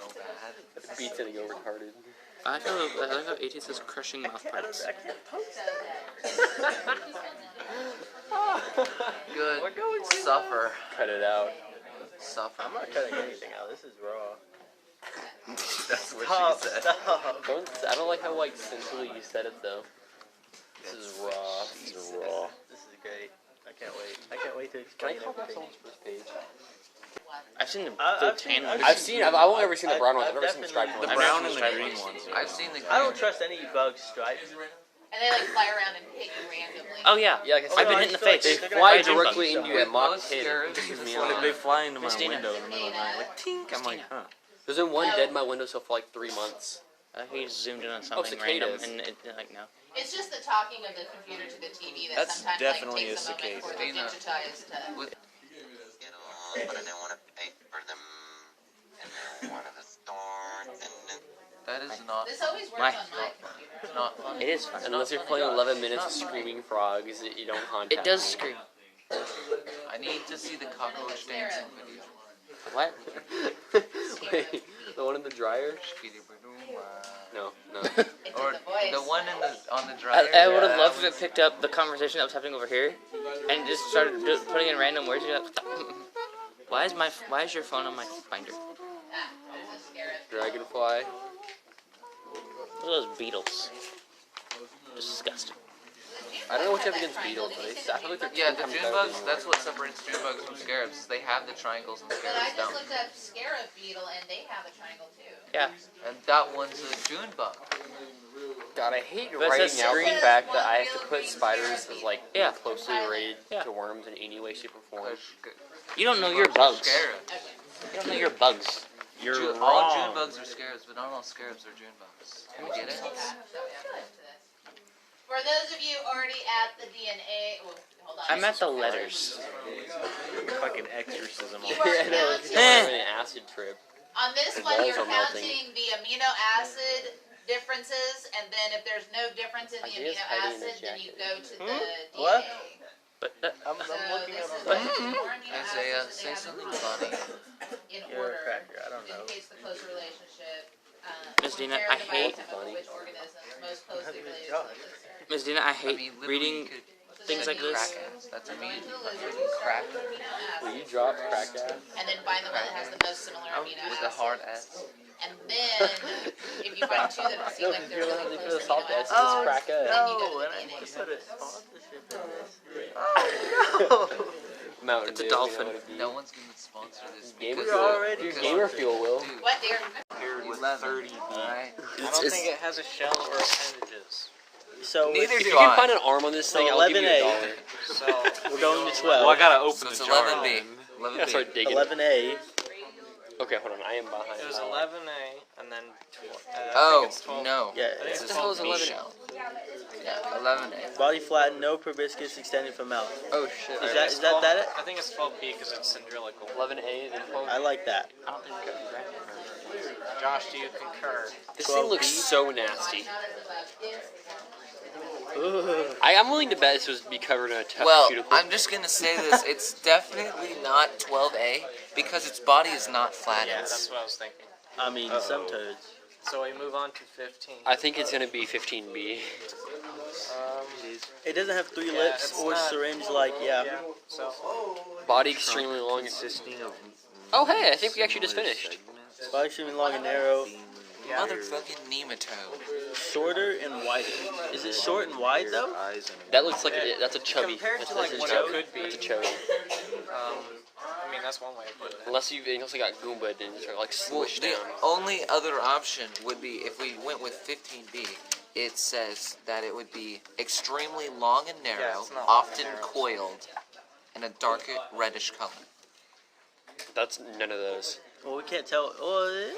so bad. It beats it to go retarded. I like how AT says crushing mouth parts. I can't post Good. Suffer. Cut it out. Suffer. I'm not cutting anything out. This is raw. That's what Stop, she said. stop. I don't like how sensually you said it though. This is raw. This is raw. This is great. I can't wait. I can't wait to Can I explain copy everything. someone's first page? I've seen the I've tan seen- ones. I've only ever seen the brown ones. I've I've never seen the striped definitely- ones. The brown I've and never the seen green ones. I've seen the. I don't trust any bug stripes. And they like fly around and hit you randomly. Oh yeah, Yeah, like I said, I've been I hit in the feel like face. they're They gonna fly bite you. directly into you at Mach Most 10. scarabs, Pisses me it's off. like- They fly into my Christina. window in the middle of the night, like tink. I'm like, huh. There's been one dead in my windowsill for like 3 months. He zoomed in on something random, and it like no. It's just the talking of the computer to the TV that That's sometimes definitely takes a a moment for the cicada. digitized to... With- Get on, but I didn't want to pay for them. And then one of the store, and then That is not. This always works My- on my computer. Not fun. It is fun. Unless you're playing 11 minutes of screaming frogs, you don't contact It does me. scream. I need to see the cockroach dancing video. What? Wait, the one in the dryer? No, no. It's Or in the voice. the one on the dryer. I would have loved if it picked up the conversation that was happening over here, and just started putting in random words. You're like, why is your phone on my binder? Ah, there's a scarab. Dragonfly. Look at those beetles. Disgusting. I don't know what you have against beetles, but I feel like they're Yeah, 10 the times June better bugs, than that's what separates June bugs from scarabs. They have the triangles and But I scarabs just don't. looked up scarab beetle and they have a triangle too. Yeah. And that one's a June bug. God, I hate But it writing says out screen- the fact that I have to put spiders as like Yeah. closely related Yeah. to worms in any way, shape, or form. You don't know your bugs. Scarabs. Okay. You don't know your bugs. You're All June wrong. bugs are scarabs, but not all scarabs are June bugs. Can we get it? For those of you already at the DNA, well, hold on. I'm at the letters. Fucking exorcism. You Yeah, I are know, it's counting, an acid trip. on this The one, walls you're are melting. counting the amino acid differences, and then if there's no difference in the He is amino hiding in his acid, then you jacket. go to the DNA. What? But I'm So looking this up. is more amino Isaiah, acids say that they something have funny. in You're a order. cracker. I don't know. Indicates the closer relationship. Miss Dina, compare I the hate- biochemical which organisms most closely related to job. this. Ms. Dina, I I hate mean, literally, reading you could things like this. crack ass. That's a mean. Crack. Will you drop crack ass? And then find the one that has the most similar amino With the acids. hard S. And then, if you find two that seem No, like because they're you don't really have to close put a soft amino S, acids, just crack then ass. you go to No, the and I DNA. need to put a sponsorship in this. Oh, Mountain It's a Dew, dolphin. You know what it No one's gonna sponsor this. Gamer because- Fuel. already- Dude, Gamer Fuel will. Dude, What, dear? Paired with 11. 30 bees. Alright. I don't think it has a shell or appendages. So Neither If do you can I. find an arm on this thing, I'll give you 11A. $1. So we're going to well, I 12. gotta open So the it's jar. 11B. then. 11B. Yeah, start digging. 11A. Okay, hold on. I am behind. It was 11A and then 12. Oh, no. Yeah. I think It's it's a whole 12B. 11 shell. Yeah, 11A. Body flattened, no proboscis extended from mouth. Oh shit. Is that it? I think it's 12B because it's cylindrical. 11A then 12? I like that. I don't think Josh, do you concur? This thing looks so nasty. Ugh. I'm willing to bet this was be covered in a tough Well, cuticle. I'm just gonna say this. It's definitely not 12A because its body is not flattened. Yeah, that's what I was thinking. I mean, some toads. So we move on to 15. I think it's gonna be 15B. It doesn't have 3 Yeah, lips it's or not- syringe like, yeah. So Body extremely long. consisting of. Oh hey, I think we actually just finished. Body extremely long and narrow. Motherfucking nematode. Shorter and wider. Is it short and wide though? That looks like that's a chubby. Compared That's, to, like, that's a what chubby. it could be. It's a chubby. I mean, that's one way of putting it. Unless you've also got Goomba and it's like Well, smushed the down. only other option would be if we went with 15B. It says that it would be extremely long and Yeah, narrow, it's not often narrow. coiled, and a darker reddish color. That's none of those. Well, we can't tell. Oh,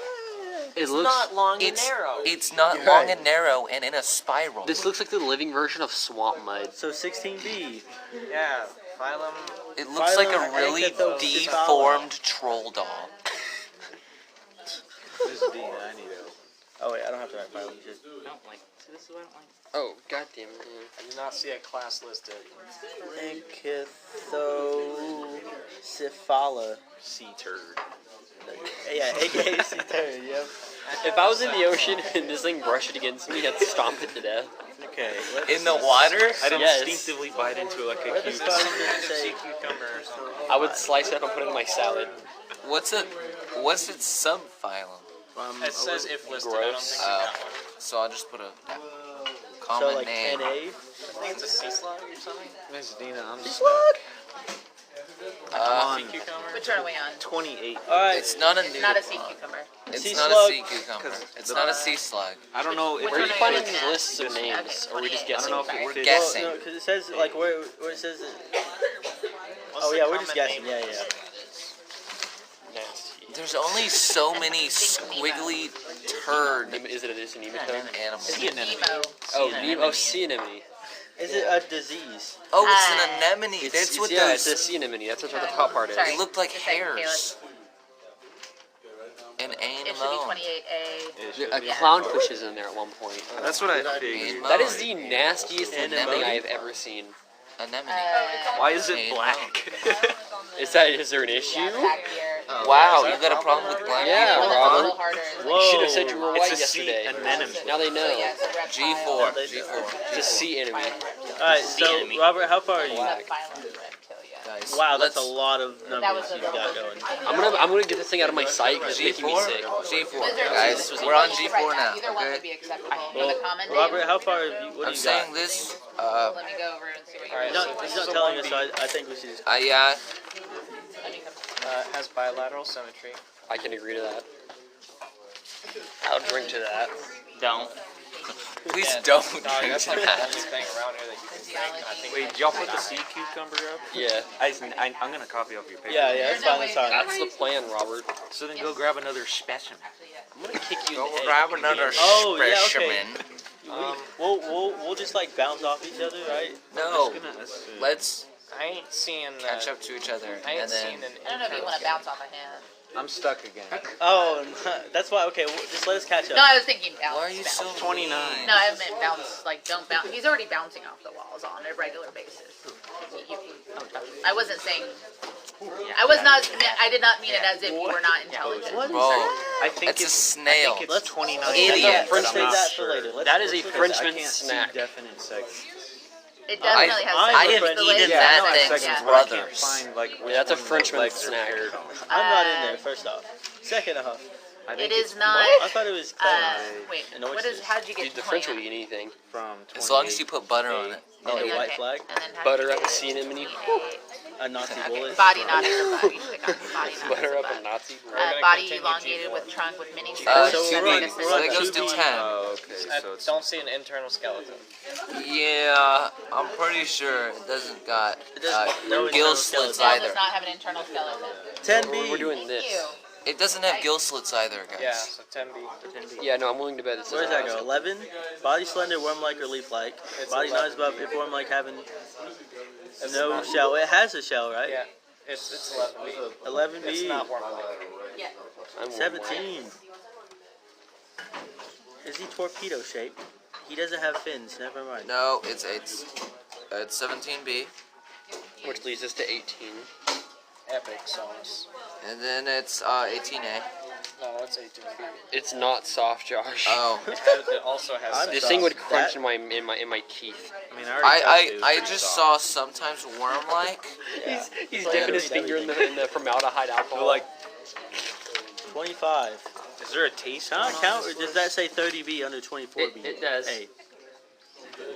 It looks. Not long It's and narrow. It's not You're long right. and narrow and in a spiral. This looks like the living version of swamp mud. so 16B. Yeah, phylum. It looks like a Phylum really Ectocephala. deformed troll doll. Oh wait, I don't have to write phylum. Just I don't like. See, this is what I don't like. Oh goddamn it! Man. I do not see a class listed. Ectocephala. Sea turd. Yeah, AKA sea turd. Yep. If I was in the ocean and this thing brushed against me, I'd stomp it to death. Okay. In the water? I'd Yes. instinctively bite into like a Where the cute fuck did it say? sea cucumber or something. I would slice it up and put it in my salad. What's its subphylum? It says if listed. Gross. I don't think we got one. So I'll just put a So common like name. NA. I think it's a sea slug or something. Miss Dina, I'm Sea stuck. slug? Sea cucumber. Which one are we on? 28. Alright. It's not a It's not a sea cucumber. It's Sea not slug. a sea cucumber. 'Cause It's the- not a sea slug. I don't know if Where are you one are finding you these looking at? lists of names? Or are we just I guessing? don't know if it worded. Guessing. Well, no, because it says like where it says. What's Oh the yeah, we're just common guessing. name? Yeah. Nasty. There's only so many squiggly turd Is it a nematode? animals. Sea anemone. Nemo. Oh, Nemo. Sea anemone. Is it a disease? Oh, it's an anemone. It's, That's what yeah, it's a those. sea anemone. That's what the top part is. Sorry. They looked like Just saying, hairs. An It should be animal. 28A. A clownfish is in there at one point. That's what I figured. That is the nastiest Anemone? thing I have ever seen. Anemone. Why is it Animal. black? Is there an issue? Yeah, back here. Wow, you got a problem with black Yeah, people? One that's a Robert. little harder. is Whoa. You should have said you were It's white a sea yesterday. anemone. Now they So, know. yeah, it's a reptile. G4. They- G4. It's a sea enemy. Alright, so Robert, how far are you? Black. Subphylum reptilia. Guys, Wow, that's a let's- lot of That numbers was a you've got going. I'm gonna get this thing out of my sight because it's making me G4? sick. G4. Those are Guys, two. we're on Right G4 now, Either one would okay? be acceptable. For Well, the common name, Robert, how far have you? What do I'm you saying got? this, let me go over and see what Alright, you're He's not telling us, so I think we should just. yeah, Let me come. Has bilateral symmetry. I can agree to that. I'll drink to that. Don't. please Yeah, don't Dog, drink that's to like the that. only thing around here that you can drink. And I think Wait, did y'all put the sea cucumber up? Yeah, I'm gonna copy off your paper. Yeah, that's fine. That's fine. that's the plan, Robert. So then go grab another specimen. I'm gonna kick you Go in the head. grab another Oh, yeah, okay. specimen. We'll just like bounce off each other, right? No, Just gonna assume. let's I ain't seeing catch that. up to each other, I ain't and then seen an I don't know if you want to bounce off a hand. I'm stuck again. Oh, that's why. Okay, just let us catch No, up. I was thinking bounce. why are you so bounce. 29. No, I meant bounce. Like, don't bounce. He's already bouncing off the walls on a regular basis. I wasn't saying. I was not. I did not mean it as if you were not intelligent. What is Bro, that? I think it's a it's snail. I think it's Let's 29. Idiot. but I'm Save not that for sure. later. That is a let's- Frenchman's I can't snack. see definite sex. It definitely has. I I have have the eaten lid that has thing's sex, yeah. But I can't brothers. find like which that's a one the Frenchman's legs are snack. paired on. I'm not in there. First off, second off, I It think is it's not. I thought it was. Wait. And What is? oysters. How did you Dude, get the to French will 28? eat anything. from 28. As long as you put butter on it. Oh, the Okay. white flag, And then how'd Butter you up get a to sea anemone. 28? a Nazi Okay, bullet. body not in the body. Click on body not Butter in up the a Nazi. gonna body continue elongated G4. with trunk with mini So spines. we're on- So we're on that goes to 2B. 10. Oh, okay. I So it's don't see an internal skeleton. Yeah, I'm pretty sure it doesn't got It doesn't- no gill internal slits skeleton. It does either. not have an internal skeleton. 10B. We're doing Thank this. you. It doesn't have gill slits either, guys. Yeah, so 10B. Yeah, no, I'm willing to bet this. Where does that go? 11. Body slender, worm-like or leaf-like. It's Body not as 11. above, if worm-like having no shell. It has a shell, right? Yeah, it's 11B. 11B. It's not worm-like. Yeah. I'm 17. Is he torpedo shaped? He doesn't have fins. Never mind. No, it's 17B, Which leads us to 18. Epic sauce. and then it's 18A. No, that's 18B. It's not soft, Josh. Oh, It also has I'm sex. This thing would That- crunch in my teeth. I mean, I already told you it was I pretty just soft. saw sometimes worm-like. He's So dipping yeah, his finger in the formaldehyde alcohol. Like, 25. is there a taste? Can I count, or does that say 30B under 24B? It does. Hey.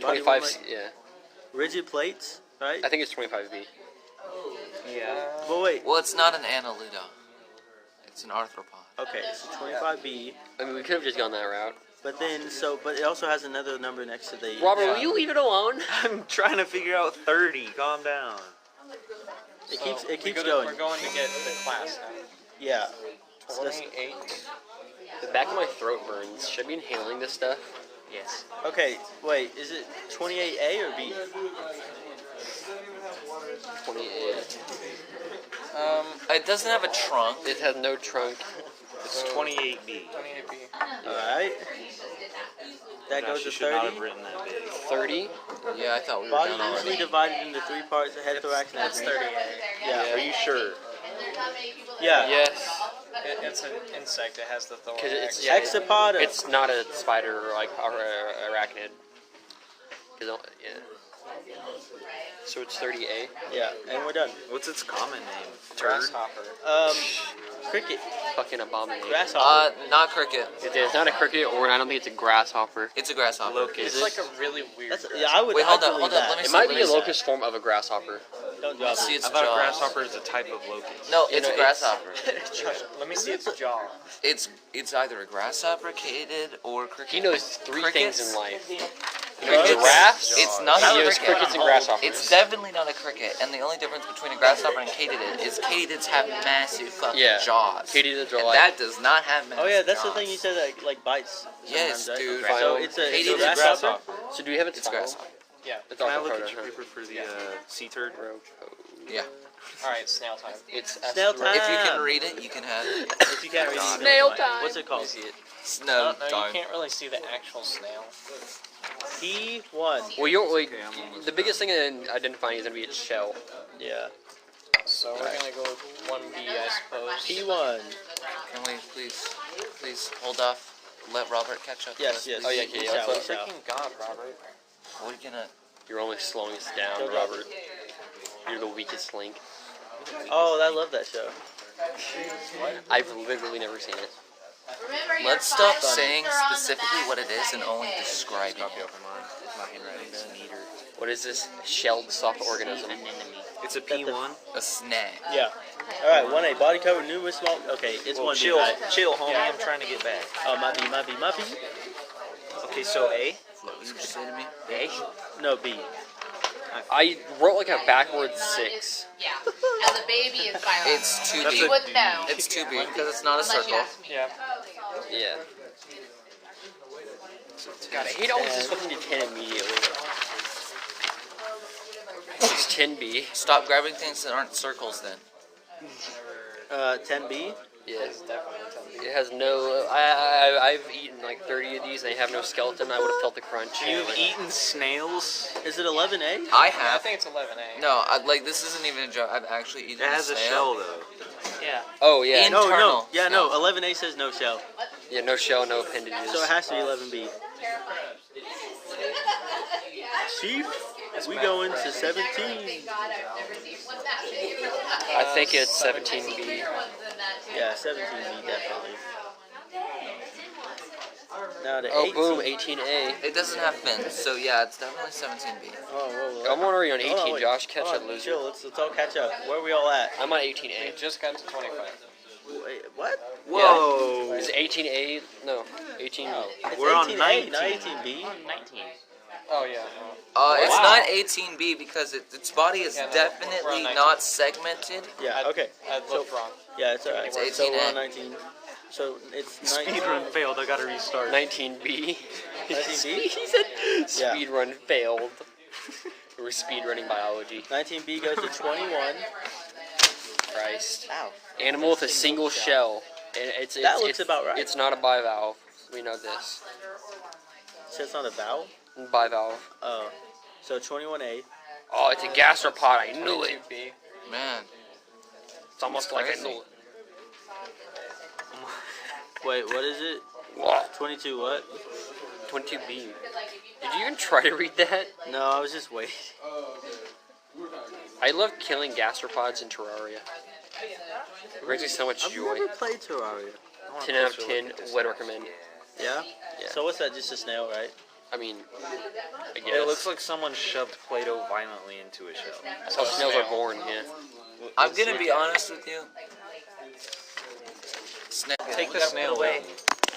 Body 25. worm-like- Yeah, Rigid plates, right? I think it's 25B. Yeah. But wait. Well, it's not an annelida. It's an arthropod. Okay, so 25B. I mean, we could have just gone that route. But then, but it also has another number next to the. Robert, will you leave it alone? I'm trying to figure out 30. Calm down. It keeps We're going. We're going to get the class now. Yeah. So that's- 28. The back of my throat burns. Should I be inhaling this stuff? Yes. Okay, wait. Is it 28A or B? 28. It doesn't have a trunk. It has no trunk. It's 28B. 28B. All right. That Gosh, goes you to should not 30. have written that big. 30. Yeah, I thought we were Body done already. usually divided into 3 parts: the head, thorax, and That's abdomen. 38. Yeah. Are you sure? Yeah. Yes. It's an insect. It has the thorax. 'Cause it's Hexapod. It's not a spider or like or arachnid. 'Cause yeah. So it's 30A. Yeah, and we're done. What's its common name? Turd? grasshopper. Cricket. Fucking abomination. Grasshopper. Not cricket. It's not a cricket, or I don't think it's a grasshopper. It's a grasshopper. Locust. It's like a really weird. That's, yeah, I would. Wait, hold I'd up, believe hold up, that. let me It see. might be a What is that? locust form of a grasshopper. Don't drop See it. its I thought jaws. grasshopper is a type of locust. No, You it's know, a grasshopper. Let me see its jaw. It's either a grasshopper, katydid, or cricket. He knows three Crickets? things in life. He knows Crickets. giraffes. It's not He a knows cricket. crickets and grasshoppers. It's definitely not a cricket, and the only difference between a grasshopper and katydid is katydids have massive fucking jaws. Katydids are and like that does not have massive Oh yeah, that's jaws. the thing you said that like bites. Yes, sometimes, right? dude. So it's a Katydid grasshopper. So do we have its It's final? grasshopper. Yeah. It's Can I also look proto, at your huh? paper for the sea turd? Yeah. All right, snail time. It's Snail time. If you can read it, you can have it. If you can't read it, Snail fine. time. What's it called? Snow No, you time. can't really see the actual snail. P1. Well, you don't really. Okay, I'm almost The biggest thing in identifying is gonna be its shell. Yeah. So we're gonna go with 1B, I suppose. P1. Can we please hold off? Let Robert catch up. to Yes, us, yes. please? Oh yeah, We okay. shall, we Let's, shall. Freaking God, Robert. We're gonna. you're only slowing us down, Don't drop Robert. You're the weakest link. Oh, I love that show. I've literally never seen it. Let's stop saying specifically what it is and only describing copy it. off of mine. My handwriting's neater. What is this shelled soft organism? It's a P1. A snag. Yeah. All right, 1A. Body cover, new with small. Okay, it's Well, 1B, chill, right? chill, homie. I'm trying to get back. Oh, my B. Okay, so A. What was you saying to me? A? No, B. I wrote like a backwards 6. Yeah. As a baby, it's biological. It's 2B. That's You wouldn't know. It's 2B because it's not a Unless you circle. ask me. Yeah. Yeah. God, I hate always just looking to 10 immediately. It's 10B. Stop grabbing things that aren't circles then. 10B. Yeah. It's definitely 10B. It has no. I've eaten like 30 of these and they have no skeleton. I would have felt the crunch. You've eaten snails? Is it 11A? I I have. think it's 11A. No, like this isn't even a joke. I've actually eaten It has a snail. shell though. Yeah. Oh yeah. In- No, Internal yeah, no. shell. 11A says no shell. Yeah, no shell, no appendages. So it has to be 11B. Chief, we going to 17. I think it's 17B. Yeah, 17B definitely. Now the Oh, 18. boom, 18A. It doesn't have fins, so yeah, it's definitely 17B. Oh, whoa, whoa. I'm already on 18, Hold on, wait. Josh. Catch Hold up, on, loser. Chill, let's all catch up. Where are we all at? I'm on We 18A. just got to 25. Wait, what? Whoa. Is it 18A? No, 18. It's We're on 18A, 19. not 18B. Oh, yeah. It's Wow. not 18B because its body is Yeah, no, we're definitely on 19. not segmented. Yeah, okay. I looked wrong. Yeah, it's alright. It's So we're 18A. on 19. So it's 19. Speedrun failed. I gotta restart. 19B. 19B? He said Yeah. speedrun failed. We're speedrunning biology. 19B goes to 21. Christ. Ow. Animal with a single shell. And it's That looks about right. It's not a bivalve. We know this. So it's not a vowel? Bivalve. Oh. So 21A. Oh, it's a gastropod. I knew it. 22B. Man, It's almost like I crazy. knew it. Wait, what is it? What? 22 what? 22B. Did you even try to read that? No, I was just waiting. I love killing gastropods in Terraria. It brings me so much I've joy. never played Terraria. 10 out of 10 would recommend. Yeah? Yeah. So what's that? Just a snail, right? I mean, I guess. It looks like someone shoved Play-Doh violently into a shell. That's how snails are born, yeah. I'm gonna be honest with you. Snake. Take the snail away.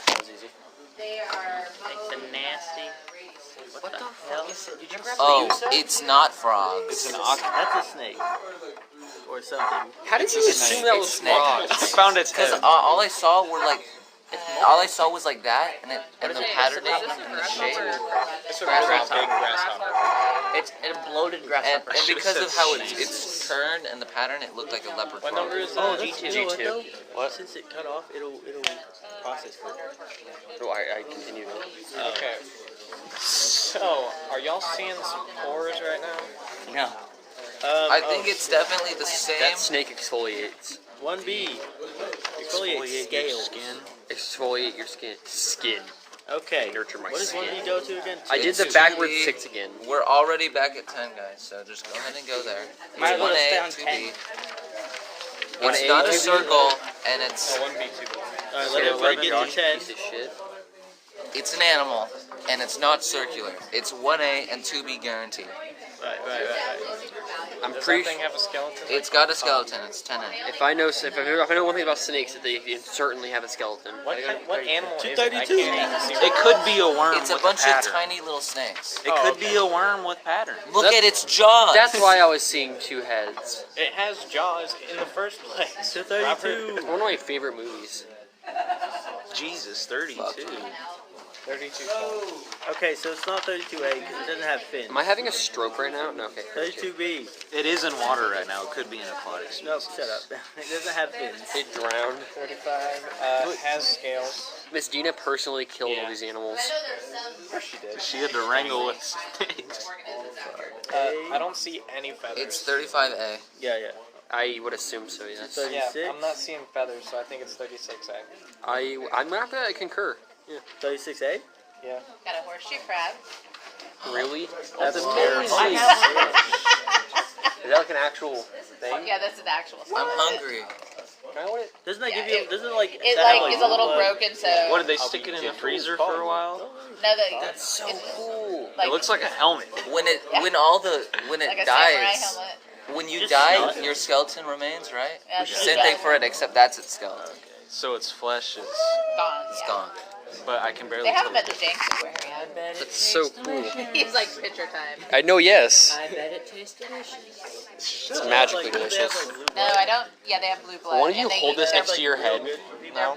That was easy. The nasty. What the hell? Did you grab Oh, it's not frogs. It's an ox. That's a snake. Or something. How did you It's assume snake. that It's was snake. frogs? I found its Because head. all I saw were like, all I saw was like that, and the patterning and the shape. It's a grasshopper. It's a bloated And, grasshopper. and because of how Should've it's turned and the pattern, it looked like a leopard What frog. number is Oh, that? that's, G2. you know what, though? What? Since it cut off, it'll process it. Oh, I continued. Okay. So, are y'all seeing some pores right now? No. I think it's definitely the same. That snake exfoliates. 1B. Exfoliate scale. skin. Exfoliate your skin. Okay. Nurture my What does skin. 1B go to again? I did the It's backwards 2B. 6 again. We're already back at 10, guys, so just go ahead and go there. It's Might as well 1A, stay on 2B. 10. It's 1A, not a 2B. circle, and it's 1B2. Alright, let everybody get to 10. Piece of shit. it's an animal, and it's not circular. It's 1A and 2B guaranteed. Right. I'm Does pretty that thing sure. have a skeleton? It's got a skeleton. It's 10A. If I know one thing about snakes, that they certainly have a skeleton. What animal is it? 232. I can't even see It could be a worm It's a with bunch a of pattern. tiny little snakes. It could be a worm with pattern. Look That's- at its jaws. That's why I was seeing 2 heads. It has jaws in the first place. 232. It's one of my favorite movies. Jesus, 32. 32. Okay, so it's not 32A because it doesn't have fins. Am I having a stroke right now? No, okay. 32B. It is in water right now. It could be an aquatic species. Nope, shut up. It doesn't have fins. It drowned. 35. Has scales. Miss Dina personally killed all these animals. Of course she did. She had to wrangle with snakes. I don't see any feathers. It's 35A. Yeah. I would assume so, yes. 36. Yeah, I'm not seeing feathers, so I think it's 36A. I'm gonna have to concur. 36A? Yeah. Got a horseshoe crab. Really? That's terrifying. terrifying. Is that like an actual thing? Yeah, this is the actual. I'm hungry. Can I want it? Doesn't that give Yeah, you? Doesn't it like? It that have, like is a little blood? broken, so What, did they stick it in the freezer for a while? no, That's so cool. like, It looks like a helmet. When it like a samurai dies, helmet. when you Just die, smell it. your skeleton remains, right? Yeah, Same thing for it, except that's its skeleton. So its flesh is, Gone. It's Yeah. gone. but I can barely They have tell. them at the Danks Aquarium. That's so cool. He's like picture time. I know, yes. I bet it tastes delicious. It's magically Like, they have, delicious. like, blue No, blood. I don't. Yeah, they have blue blood. Why don't you and they hold eat this them. next to your head? No.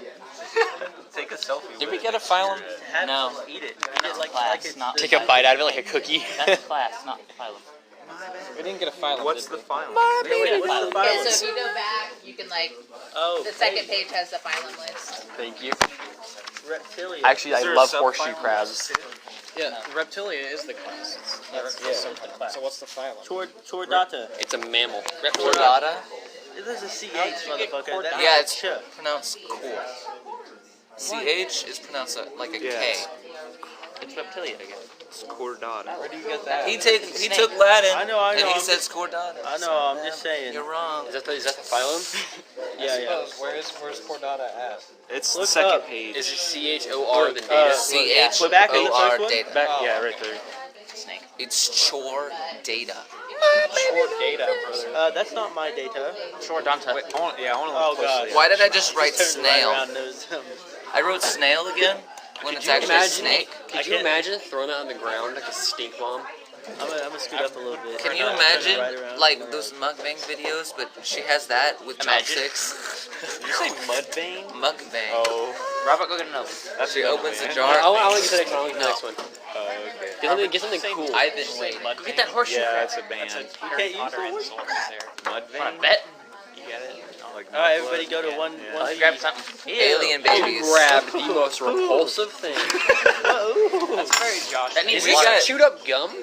Take a selfie. Did we get a phylum? Have No. to eat it. Eat it like Class, it's not Take a bite out of it like a cookie. That's class, not phylum. We didn't get a phylum. What's did the we? final? What's the Yeah, phylum? so if you go back, you can like Oh, the second page has the phylum list. Thank you. Reptilia. Actually, Is I there a love subphylum horseshoe of this crabs. too? Yeah, Reptilia is the class. That's the subclass. So what's the phylum? Chordata. It's a mammal. Chordata? It is a CH, How did you get motherfucker. That's Yeah, not it's ch. pronounced cool. CH is pronounced like a K. Yeah. It's reptilia again. It's chordata. Where do you get that? He took Latin, I know, and he I'm says just- chordata. I know, I'm just saying. You're wrong. Is that the phylum? Yeah. Where's Chordata at? It's Look the second up. page. Is it CHOR the data? C-H-O-R We're back in the first one? data. Yeah, right there. Snake. It's chore data. Data, brother. That's not my data. Chordanta. Wait, I want to Oh look god. closely. Why did I just write Turns right snail? around, knows, I wrote snail again when it's you actually a imagine- snake. Could you imagine throwing that on the ground like a stink bomb? I'm gonna scoot up a little bit. Can you Turn it imagine right around. like those mukbang videos, but she has that with Imagine. chopsticks? Did you say mudvayne? Mukbang. Oh, Robert, go get another. that's She good, opens the man. jar. I want to get the next one. I want to get the next one. Oh, okay. Get something cool. I've been waiting. Go get that horseshoe Yeah, crab. that's a band. You can't use the word? Wanna Mudvayne? bet? You get it? Like Alright, everybody go to one. Yeah. I'll one grab something. Alien You babies. grabbed the most repulsive thing. That's very Josh. That needs We What, got- chewed up gum?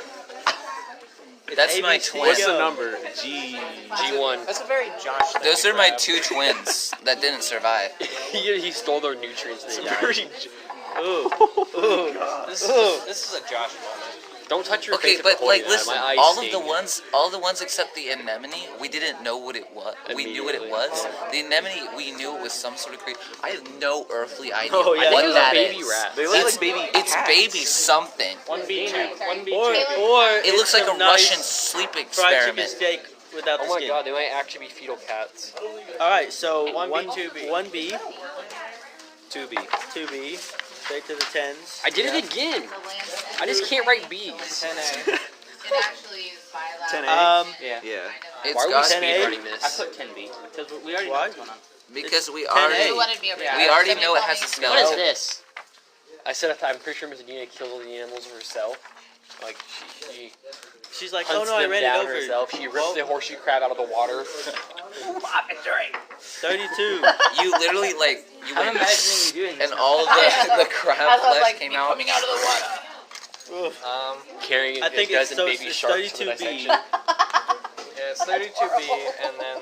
That's my ABC. twin. What's the number? G. G1. That's a very Josh thing. Those to are my grab. two twins that didn't survive. he stole their nutrients. And they died. This is a Josh moment. Don't touch your Okay, face. but after like, holding that. listen, My eyes all of sting. the ones except the anemone, we didn't know what it was. We knew what it Immediately. was. The anemone, we knew it was some sort of creature. I have no earthly idea Oh, yeah. I think what it was that a baby is. rat. They look It's- like baby It's cats. baby something. 1B2. 1B2. Or It looks like a some nice Russian sleep fried chicken experiment. steak without Oh the my skin. god, they might actually be fetal cats. Alright, so 1B, 2B. 1B, 2B. 2B, straight to the 10s. I did it again. I just can't write B's. 10A. It actually is bilateral. 10A. Yeah. Yeah. It's Why are we got 10A? speedrunning I this? put 10B because we already know Why? what's going on. because we 10A. already You wanted me over Yeah. here. we already Somebody know it call has me. a What skeleton. is this? I said I'm pretty sure Miss Dina killed the animals herself. Like she She's like, oh hunts no, I them ran it down over. herself. She ripped the horseshoe crab out of the water. 32. You literally like you I'm went imagining you doing this. and all of the crab I was flesh like, came me out. coming out of the water. Carrying I a think it's, dozen so, baby it's sharks for 32B. dissection. Yeah, it's 32B and then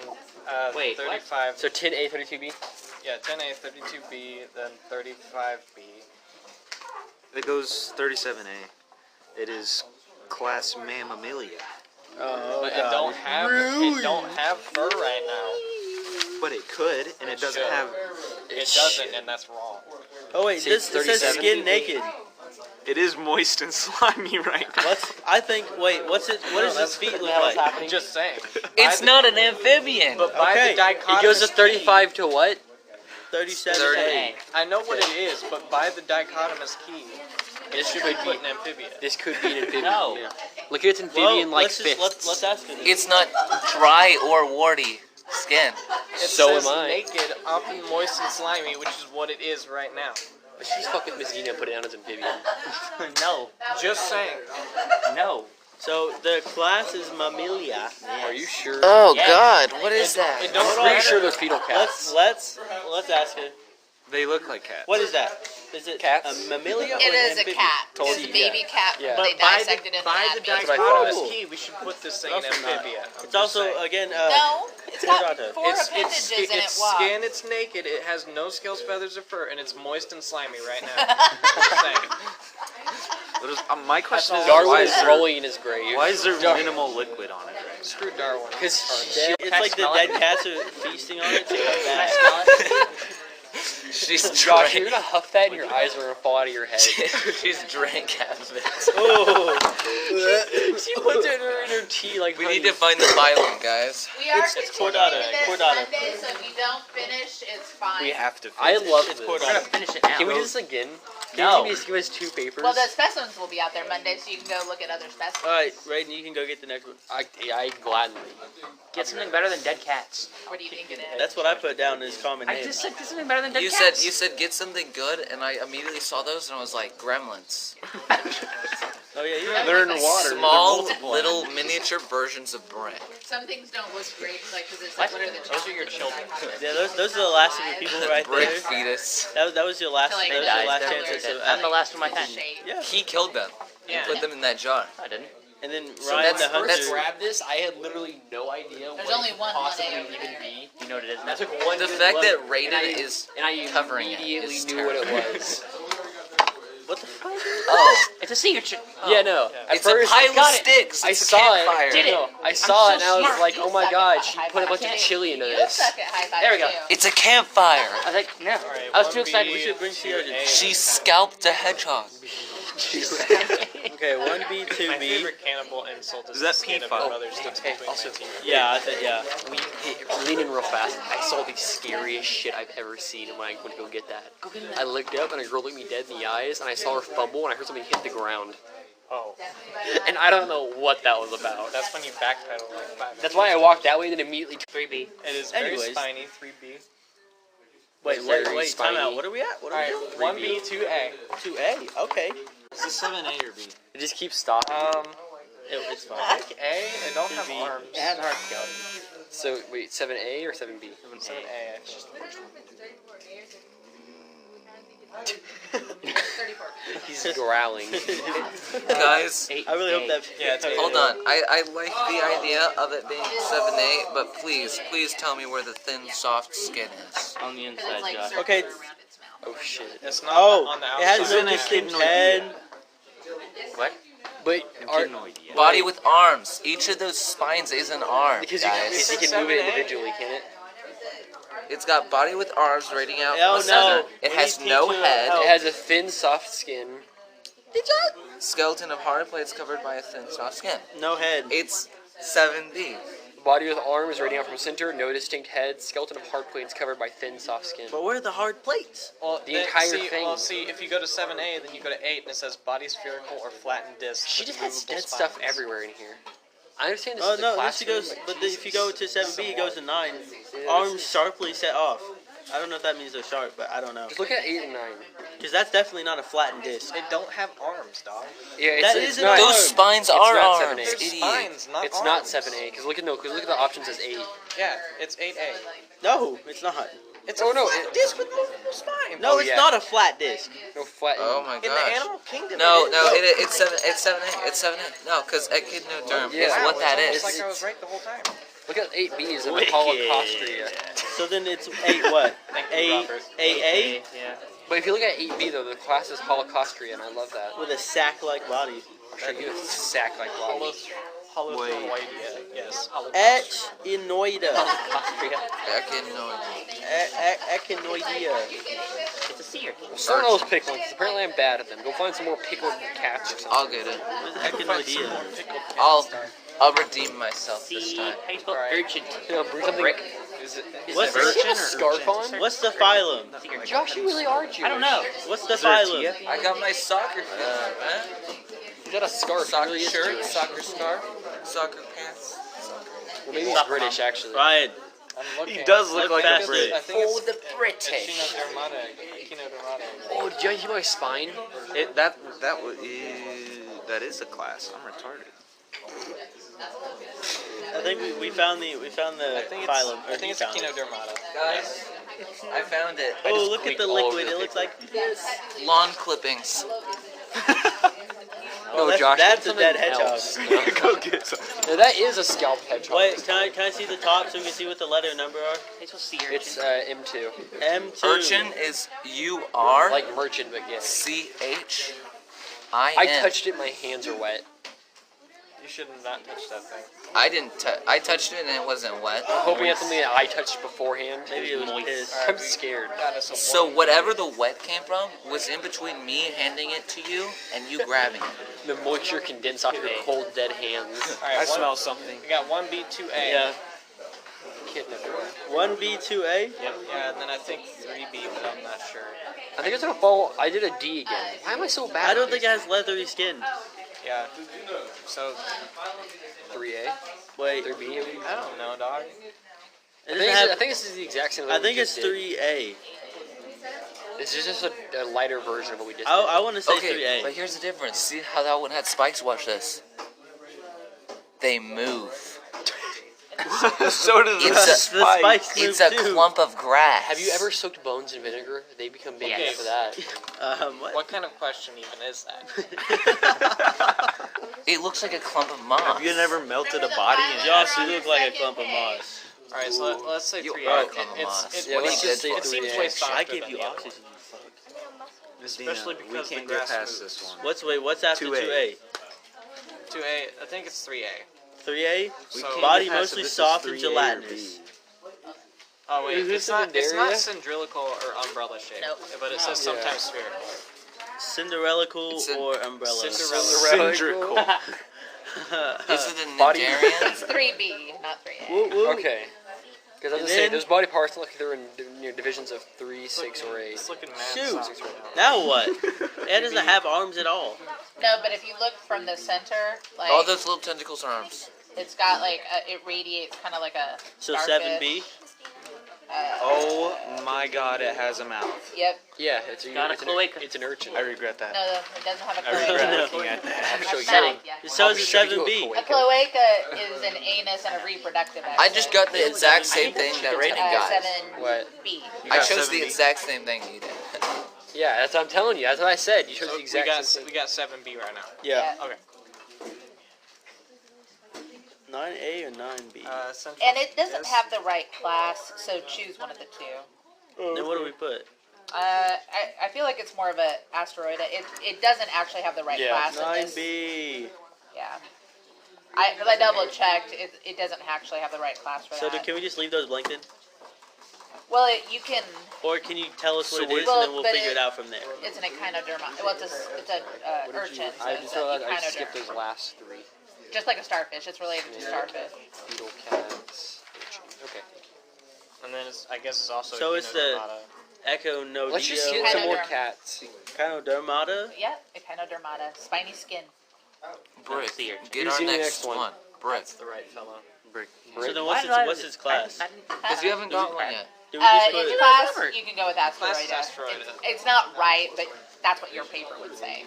Wait, what? 35. So 10A, 32B. Yeah, 10A, 32B, then 35B. It goes 37A. It is class Mammalia. Oh, But God. it don't have fur right now. But it could, and it doesn't should. have. It doesn't, and that's wrong. Oh wait, See, this it says 37. skin naked. It is moist and slimy right now. I think. Wait, what's it? What does his feet look like? I'm just saying. It's By not an amphibian. But by Okay. the dichotomous It goes to key- 35 to what? 37. 30. I know what it is, but by the dichotomous key, This should could be be put an amphibian. This could be an amphibian. No. Yeah. Look at its Well, amphibian like let's just, fists. let's ask her this. It's not dry or warty skin. It So says am I. naked, often moist and slimy, which is what it is right now. But she's fuck with Miss Gina and put it down as amphibian. No. Just saying. No. So the class is Mammalia. Are you sure? Oh Yes. God, what is that? It don't I'm pretty matter. sure they're fetal cats. Let's ask her. They look like cats. What is that? Is it Cats? a mammalia? It or an is a amphibian? cat. Told It's a you. baby cat. Yeah. They But by dissected the, it. by and the had babies. dichotomous Oh. key, we should put this thing in Also not. amphibia. I'm It's just also saying. again. No, it's got Chordata. 4 It's appendages in it. it's Why? skin, it's naked, it has no scales, feathers, or fur, and it's moist and slimy right now. Just saying. My question is, Darwin why is is there, rolling in his grave. why is there minimal liquid on it? Screw Darwin. Because It's like the dead cats are feasting on it to come Can I back. smell it? She's Josh, you're drank. gonna huff that and your eyes are gonna fall out of your head. She's drank half of it. Oh, She puts it in her tea like We need to find the violent, guys. We are It's continuing chordata, this chordata. Monday, so if you don't finish, it's fine. We have to. I finish. love It's this. We're gonna finish it now. Can we do this again? Can No. you just give us 2 papers? Well, the specimens will be out there Monday, so you can go look at other specimens. all right, Raiden, you can go get the next one. I gladly. Get something better than dead cats. What do you think it is? That's what I put down as common I name. just said get something better than dead You cats. said get something good, and I immediately saw those, and I was like, Gremlins. Oh yeah, you're That right. They're in was water. Small, They're multiplying. little miniature versions of brick. Some things don't look great, like because it's like, what are the Those are your children. Yeah, those are the last of your people right Brick there. fetus. That was your last. To, like, That was died. your last colors chance. and, So, I'm the last of my the kind. shape. yeah, He killed them. Yeah. He put them in that jar. I didn't. and then So Ryan that's- the Hunter. that's- Grab this. I had literally no idea There's what only it one could possibly Monday over even there. be. You know what it is I now. took one The good fact look, that Raiden and I- is and I covering it immediately is knew what it terrible. was. What the fuck? Oh, It's a signature. Yeah, no. At it's a first, pile of got it. sticks. I It's a saw it. campfire. Did it. No, I saw so it and I was smart. like, You oh my suck god, at she high put a five. bunch of chili into You this. suck at high five There we go. too. It's a campfire. I was like, no. Alright, I was too 1B, excited. We should bring Sierra. 2A. She scalped a hedgehog. Okay, 1B, 2B. My favorite cannibal insult is Is that the skin of P5? your mother sticks Hey, between also- my teeth. Yeah, I think yeah. Lean in real fast. I saw the scariest shit I've ever seen when I went to go get that. I looked up and a girl looked me dead in the eyes and I saw her fumble and I heard something hit the ground. Oh, And I don't know what that was about. that's when you backpedal like 5 minutes. That's why I walked that way and then immediately 3B. It is very Anyways. spiny, 3B. Wait, Very time spiny. out. What are we at? What are Alright, we doing? 1B, 2A. 2A. Okay. Is this 7A or B? it just keeps stopping. It's fine. I think A, it don't have 2B. arms. It has a hard skeleton. So wait, 7A or 7B? 7A, it's just 34. He's growling. Guys, I really hope that. Yeah, it's hold on. I like the idea of it being 7A, but please tell me where the thin, soft skin is. On the It's inside, like Josh. circular Okay. around its mouth. Oh shit. It's not Oh, on the it has outside. no distinct head. What? But are, Body with arms. Each of those spines is an arm, because guys. you can move it individually, can it? It's got body with arms rating out Oh, from the center. no. It We has need no teacher head. help. It has a thin, soft skin. Skeleton of hard plates covered by a thin, soft skin. No head. It's 7B. Body with arms radiating out from center, no distinct head. Skeleton of hard plates covered by thin, soft skin. But where are the hard plates? Well, The entire see, thing. Well, see, if you go to 7A, then you go to 8, and it says body spherical or flattened disc. She with just has movable dead spines. stuff everywhere in here. I understand this Oh is a no, this classroom, goes. But if you go to 7B, it goes to 9. Arms sharply set off. I don't know if that means they're sharp, but I don't know. Just look at 8 and 9. Because that's definitely not a flattened disc. It don't have arms, dog. Yeah, That it's isn't not. a- Those spines It's are not arms, 7A. They're idiot. spines, not It's arms. not 7A because look at the options as 8. Yeah, it's 8A. No, it's not. It's Oh, a no, flat it- disc with movable spines. No, Oh, it's yeah. not a flat disc. No flat. Oh my In the gosh. animal kingdom. No, it no, is. it's 7A. It's 7A. No, because echinodderm Yeah. is Wow, what that it's is. almost like I was right the whole time. Look at 8B is in Wicked. Holocostria. So then it's 8 what? Thank you, 8 Robert. 8A Yeah. But if you look at 8B though, the class is Holocostria, and I love that. with a sack-like body. I'll show you a sack like body. Holocostria. Yes. Echinoida. Holocostria. Echinoidea. It's a sea urchin. Well, someone else pick one, 'cause apparently I'm bad at them. Go find some more pickled cats or something. I'll get it. What is echinoidea? I'll redeem myself this Sea, time. how you spell Alright. urchin? You know, bring something. Brick. Is it What's a urchin the- scarf on? What's the phylum? Sea urchin. Josh, you really are Jewish. I don't know. What's the Is there a phylum? T? I got my soccer fit, man. You got a scarf. Soccer really is shirt, Jewish. soccer scarf, soccer pants. Well, maybe he's British actually. Ryan, I'm looking. He does look Look like past a Brit. I think it's the British. Echinodermata. Oh, did you see my spine? That is a class. I'm retarded. I think we found the I think it's phylum. I think it's Echinodermata. Guys, I found it. Oh, just look at clicked the all over liquid. the It looks like this. Lawn clippings. Oh, No, Josh, that's a get dead something hedgehog. else. Go get some. No, that is a scalp hedgehog. Wait, can I see the top so we can see what the letter and number are? It's a sea urchin. It's M2. M2. Urchin is UR. Like merchant, but yes. CHIN. I touched it, my hands are wet. You should not touch that thing. I didn't. I touched it and it wasn't wet. I'm hoping it's something that I touched beforehand. Maybe it was piss. I'm scared. Got us a So warning. whatever the wet came from was in between me handing it to you and you grabbing it. The moisture condensed off your cold, dead hands. Alright, I smell something. We got 1B2A. Yeah. Kid everywhere. 1B2A. Yep. Yeah, and then I think 3B, but I'm not sure. I think it's gonna fall. I did a D again. Why am I so bad? I don't think it has leathery skin. Yeah. So 3A, Wait, 3B. I don't know, dog. it I doesn't think, have. I think this is the exact same. I think it's 3A. This is just a lighter version of what we just. I want to say Okay, but 3A. here's the difference. See how that one had spikes? Watch this. They move. So does It's the a- spike. spikes It's move a too. clump of grass. Have you ever soaked bones in vinegar? They become big Okay. after that. What? What kind of question even is that? It looks like a clump of moss. Have you never melted a body in Josh, you look like a clump of moss. Alright, so let's say You 3A. are a clump of moss. Yeah, What let's he just did say for It seems 3A. way softer I gave than you the other. oxygen, you fuck. Especially we because the can't get grass past moves. this one. What's after 2A. 2A? 2A, I think it's 3A. 3A? We So- can't Body get past mostly if this is soft and 3A or gelatinous. B. Oh wait, Is this it's not Cinderia? cylindrical or umbrella shaped. Nope. But it says Yeah. sometimes spherical. Cinderellical It's a- or umbrella? Cylindrical. Is it a Body- Nigerian? It's 3B, not 3A. Woo, woo. Okay. Because I was And gonna say then- those body parts look like they're in divisions of 3, 6, or 8. It's looking mad Shoot. soft right now. Now what? It doesn't have arms at all. No, but if you look from the center, like All those little tentacles are arms. it's got like it radiates kind of like a So starfish. 7B? Oh my god, it has a mouth. Yep. Yeah, it's, Got a it's, an, cloaca. it's an urchin. I regret that. No, it doesn't have a I regret cloaca. looking at that. I'll show you. That's not- yeah. It says it's I'll show you 7B. A cloaca is an anus and a reproductive axis. I just got the exact same thing that Raiden got. What? 7B. You I got chose the 7B. exact same thing you did. Yeah, that's what I'm telling you. That's what I said. You chose So the we exact got same we thing. got 7B right now. Yeah. Okay. 9A or 9B? Central And it doesn't yes. have the right class, so choose one of the two. Then what do we put? I feel like it's more of a asteroid. It doesn't actually have the right Yeah. class in this. 9B. Yeah. I double checked. It doesn't actually have the right class for So that. can we just leave those blank then? Well, you can. Or can you tell us what it is Well, and then we'll but figure it out from there? It's an echinoderma. Well, it's a What did urchin. you, So I it's just an realized I echinoderm. skipped those last 3. Just like a starfish. It's related to Yeah. starfish. Beetle, cats, urchin. Okay. And then it's, I guess it's also So it's the- Echinodermata. Echinoidea. Let's just get some more Echinoderm. cats. Echinodermata? Yeah, echinodermata. Spiny skin. Brick, Sea urchin. get Who's our in the next next one? one. Brick. That's the right fellow. Brick. So then Why what's did its class? Because you haven't got one yet. Do we just put Its class, you can go with asteroid. Class is asteroid. It's not right, but that's what your paper would say.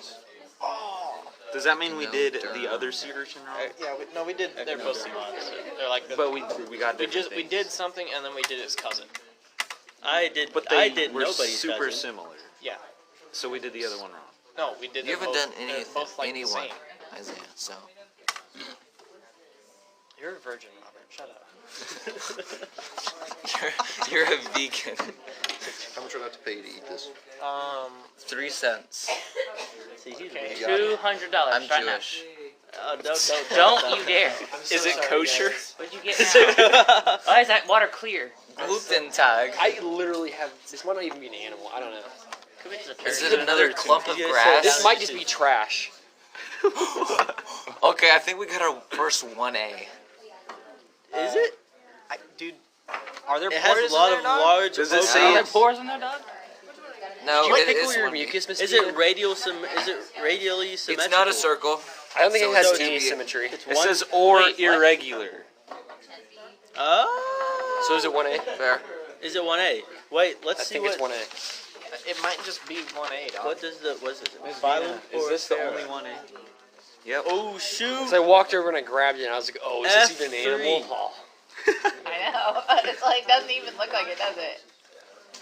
Does that mean we No, did derm. the other sea urchin wrong? Yeah, we did. They're both They're like the, But we got we different just we things. did something and then we did its cousin. I did, But I they did were nobody's super cousin. similar. Yeah. So we did the other one wrong. No, we did. You them haven't both, done they're anything, both like the anyone, same. Isaiah. So You're a virgin, Robert. Shut up. You're a vegan. How much do I have to pay to eat this? 3 cents. See, he's $200. I'm right now. Jewish. Don't you dare. Is it kosher? What'd you get now? Why is that water clear? Gluten tag. I literally have. This might not even be an animal. I don't know. Could be just a Is turkey. it another clump of Yes, grass? This might just be trash. Okay, I think we got our first 1A. Is it? Dude, are there It pores has a lot in of there, dog? large. Does it Are say there it's pores in there, dog? No, Do you it pickle is your 1B. mucus, Miss Is Tina? it radially symmetrical? It's not a circle. I don't think So it has it's any 2B. symmetry. It's It one. says or Wait, what? irregular. Oh. So is it 1A? Fair. Is it 1A? Wait, let's I see think what. it's 1A. It might just be 1A, dog. What does the what's it? Miss Phylum Vina, is or this the Phara? only 1A? Yep. Oh shoot! So I walked over and I grabbed it and I was like, oh, is this even an F3. animal? Oh. I know. It's like doesn't even look like it, does it?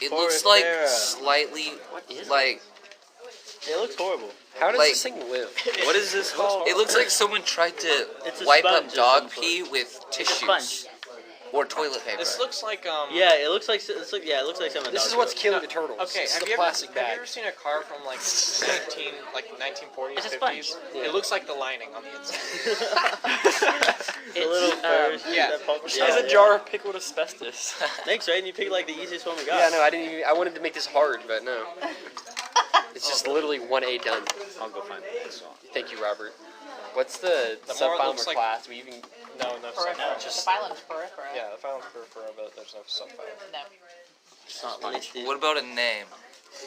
It looks like Forastera. slightly like It looks horrible. How does Like- this thing live? What is this called? it looks like someone tried to It's a wipe sponge up or dog something. pee with It's a tissues sponge. or toilet paper. This looks like Yeah, it looks like yeah, it looks like something. This is what's killing the turtles. Okay, This is have the you, plastic have you bag. ever seen a car from like 1940s, It's a 50s? sponge. It looks like the lining on the inside. The little furs. yeah. that pop- It's yeah, a jar of pickled asbestos. Thanks, Raiden. You picked like the easiest one we got. Yeah, no, I didn't even. I wanted to make this hard, but no. It's just literally 1A done. I'll go find it. Thank you, Robert. What's the The more it subphylum looks or like- class? We even No, no, Peripheral. subphylum. The Just phylum's peripheral. yeah, the phylum peripheral, but there's no subphylum. No. It's not sponge. What about a name?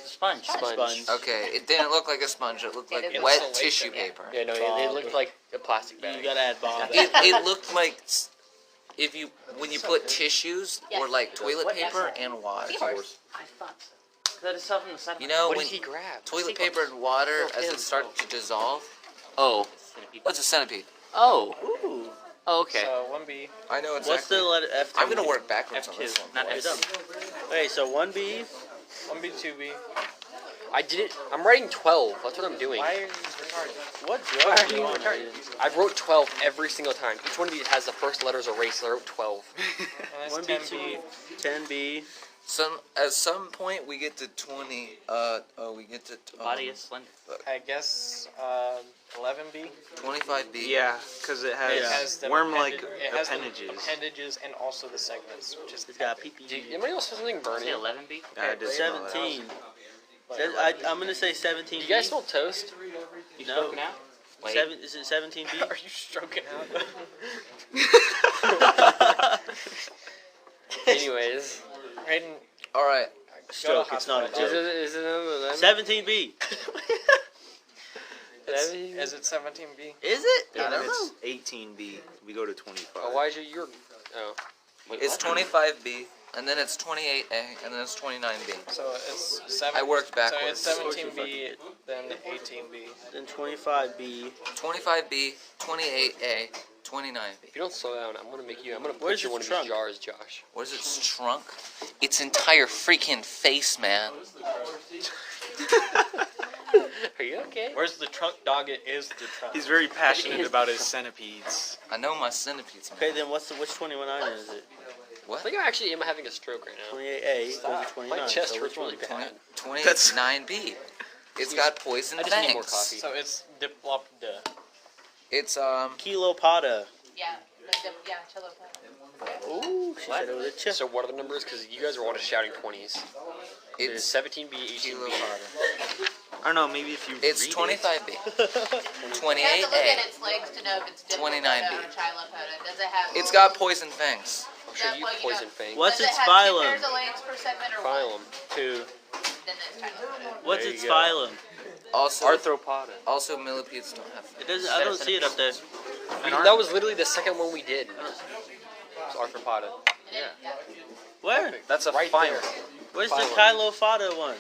Sponge. Sponge. Okay, it didn't look like a sponge. It looked It like is wet insulation, tissue yeah. paper. Yeah, no, it looked like a plastic bag. You gotta add Bob. It looked like if you when you put tissues or like toilet What? paper and water. Seahorse. I thought so. That is something the side of You know What when did he grab? toilet paper and water Oh, as him. it starts to dissolve. Oh. What's a centipede? Oh. Ooh. Oh, okay. So 1B. I know What's the letter F? I'm gonna work backwards on this F2, one. not boys. F2. Wait, so 1B. 1B, 2B. I did it. I'm writing 12. That's what I'm doing. Why are you retarded? What drug are you on? I wrote 12 every single time. Each one of these has the first letters erased, so I wrote 12. And 1B, that's 10B. 10B. At some point we get to 20. We get to The body is slender. I guess 11B. 25B. Yeah, because it has, It has the worm-like it has the appendages. appendages and also the segments, which is It's got pee Did pee. anybody else have something Say burning? 11B. Yeah, I did smell that. 17. I'm gonna say 17. Do you guys smell toast? You No. spoke now? Wait. Is it 17B? Are you stroking out? Anyways. Hayden, All right. Stroke. It's not a Is joke. it another 11? 17B. is it 17B? Is it? I And don't know. it's 18B. We go to 25. Oh, why is your oh. Wait, It's what? 25B, and then it's 28A, and then it's 29B. So it's 7. I worked backwards. So it's 17B, then 18B. Then 25B. 25B, 28A, 29B. If you don't slow down, I'm gonna Where's put you its one of trunk? these jars, Josh. What is its trunk? Its entire freaking face, man. Are you okay? Where's the trunk, dog? It is the trunk. He's very passionate about his centipedes. I know my centipedes, man. Okay, then which 29 is it? I think I actually am having a stroke right now. 28A goes to 29. My chest so hurts which really one? bad. 29B. It's got poison I just need more fangs. coffee. So it's diplop de. It's Kilopada. Yeah. Yeah. Cello. Ooh, she said it was a chip. So what are the numbers? Because you guys are all just shouting 20s. There's it's 17B, 18B. kilowatt. I don't know, maybe if you It's read 25B. You have to look 28A. at its legs to know if it's Diplopoda 29B. or Chilopoda. Does it have? It's got poison fangs. I'll show you Well, you poison know- fang. What's Does it its have phylum? 2 pairs of legs per segment or one? Phylum. 2. Then it's Chilopoda. What's There its you go. phylum? Also, Arthropoda. also millipedes don't have It fangs. doesn't. I don't see it up there. That was literally the second one we did. It was arthropoda. Yeah. Where? That's a Right file. there. Where's the Phylum. Kilofada one?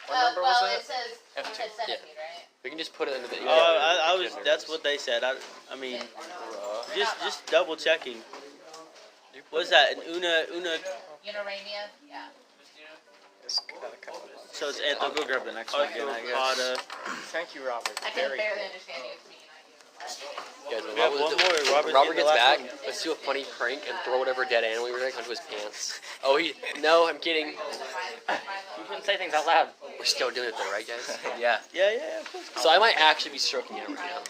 What number was Well, that? it says centipede, right? We can just put it in the video. I was. That's what they said. I mean, just double checking. What's that? An una. Unaramia? Yeah. It's kinda covered. So it's I'll go grab the next one again, I guess. Arthropoda. Thank you, Robert. I can Very barely cool. understand you. It's me. Guys, We have one more. when Robert Robert's gets the back, last one. let's do a funny prank and throw whatever dead animal we were onto his pants. Oh, no, I'm kidding. You shouldn't say things out loud. We're still doing it though, right, guys? Yeah. Yeah, of course. So I might actually be stroking you out right now.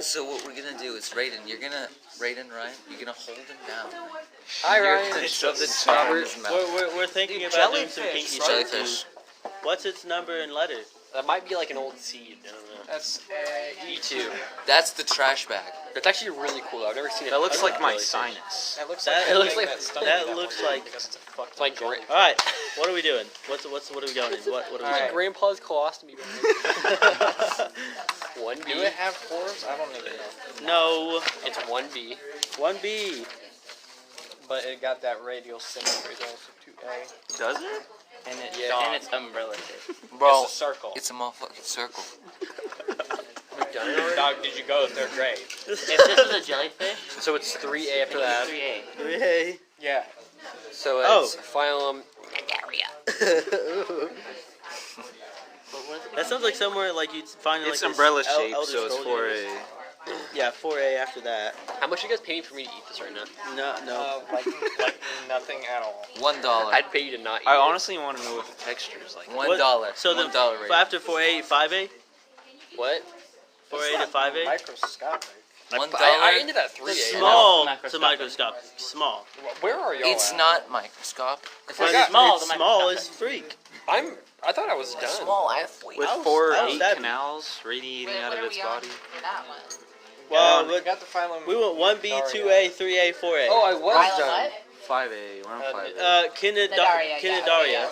So what we're gonna do is Ryan, you're gonna hold him down. Hi, You're Ryan. gonna shove the It's tongue in Robert. his mouth. We're thinking Dude, about doing some jellyfish, kinky right? shit. Jellyfish. What's its number and letter? That might be like an old seed. I don't know. That's E2. That's the trash bag. It's actually really cool. I've never seen it. That looks like my jellyfish. sinus. that looks That like looks like- that looks like. because it's a fucking It's like jelly. All right, what are we doing? What are we going in? What are we Alright. doing? Grandpa's colostomy bag. 1B. Do it have pores? I don't even know. No, It's 1B. 1B. But it got that radial symmetry though, so 2A. Does it? And it, Yeah. and it's umbrella shaped. Bro, It's a circle. it's a motherfucking circle. We done it already? Dog, did you go third grade? If this was a jellyfish, So it's 3A after that. 3A. Hey. Yeah. So Oh. it's phylum. But what is it? That sounds like somewhere like you'd find like It's this umbrella El- shaped, Elder so it's Scrolls universe. 4A. Yeah, 4A after that. How much you guys pay me for me to eat this right now? No. Like nothing at all. $1. I'd pay you to not eat I it. honestly want to know what the texture is like. $1. So then, $1 rating. after 4A, 5A, What? 4A to 5A. Microscopic. $1. I ended at 3A. Small to Microscopic. microscopic. Small. Where are y'all It's at? not microscopic. But small it's to small microscopic. as freak. I thought I was done. Small athlete. With I was- 4 I was 8 that- canals radiating out of its body. For that one. Well, we got the phylum. we went 1B, 2A, 3A, 4A. Oh, I was Phylum done. what? 5A. We're on 5A. Nidaria, Cnidaria. yeah.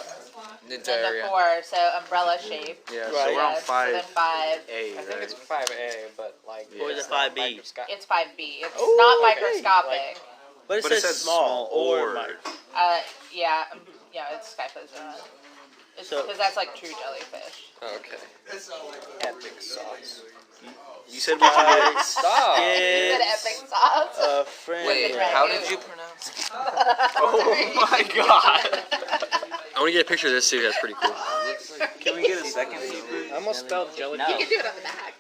And the Nidaria. 4, so umbrella shape. Yeah, Right. so we're on Yes, so 5A, then 5. I think right? it's 5A, but like. Or is it's it not 5B? microscopic. It's 5B. It's Ooh, not okay. microscopic. But it But it says says small or or. mic. Yeah, it's Skyfos. It's So- because that's like true jellyfish. Okay. Epic sauce. You said we can get Stop. Is it epic sauce? A friend. Wait, Right. how did you pronounce it? Oh my god. I want to get a picture of this too. That's pretty cool. Can we get a second seafood? I almost spelled jellyfish. You can do it on the back.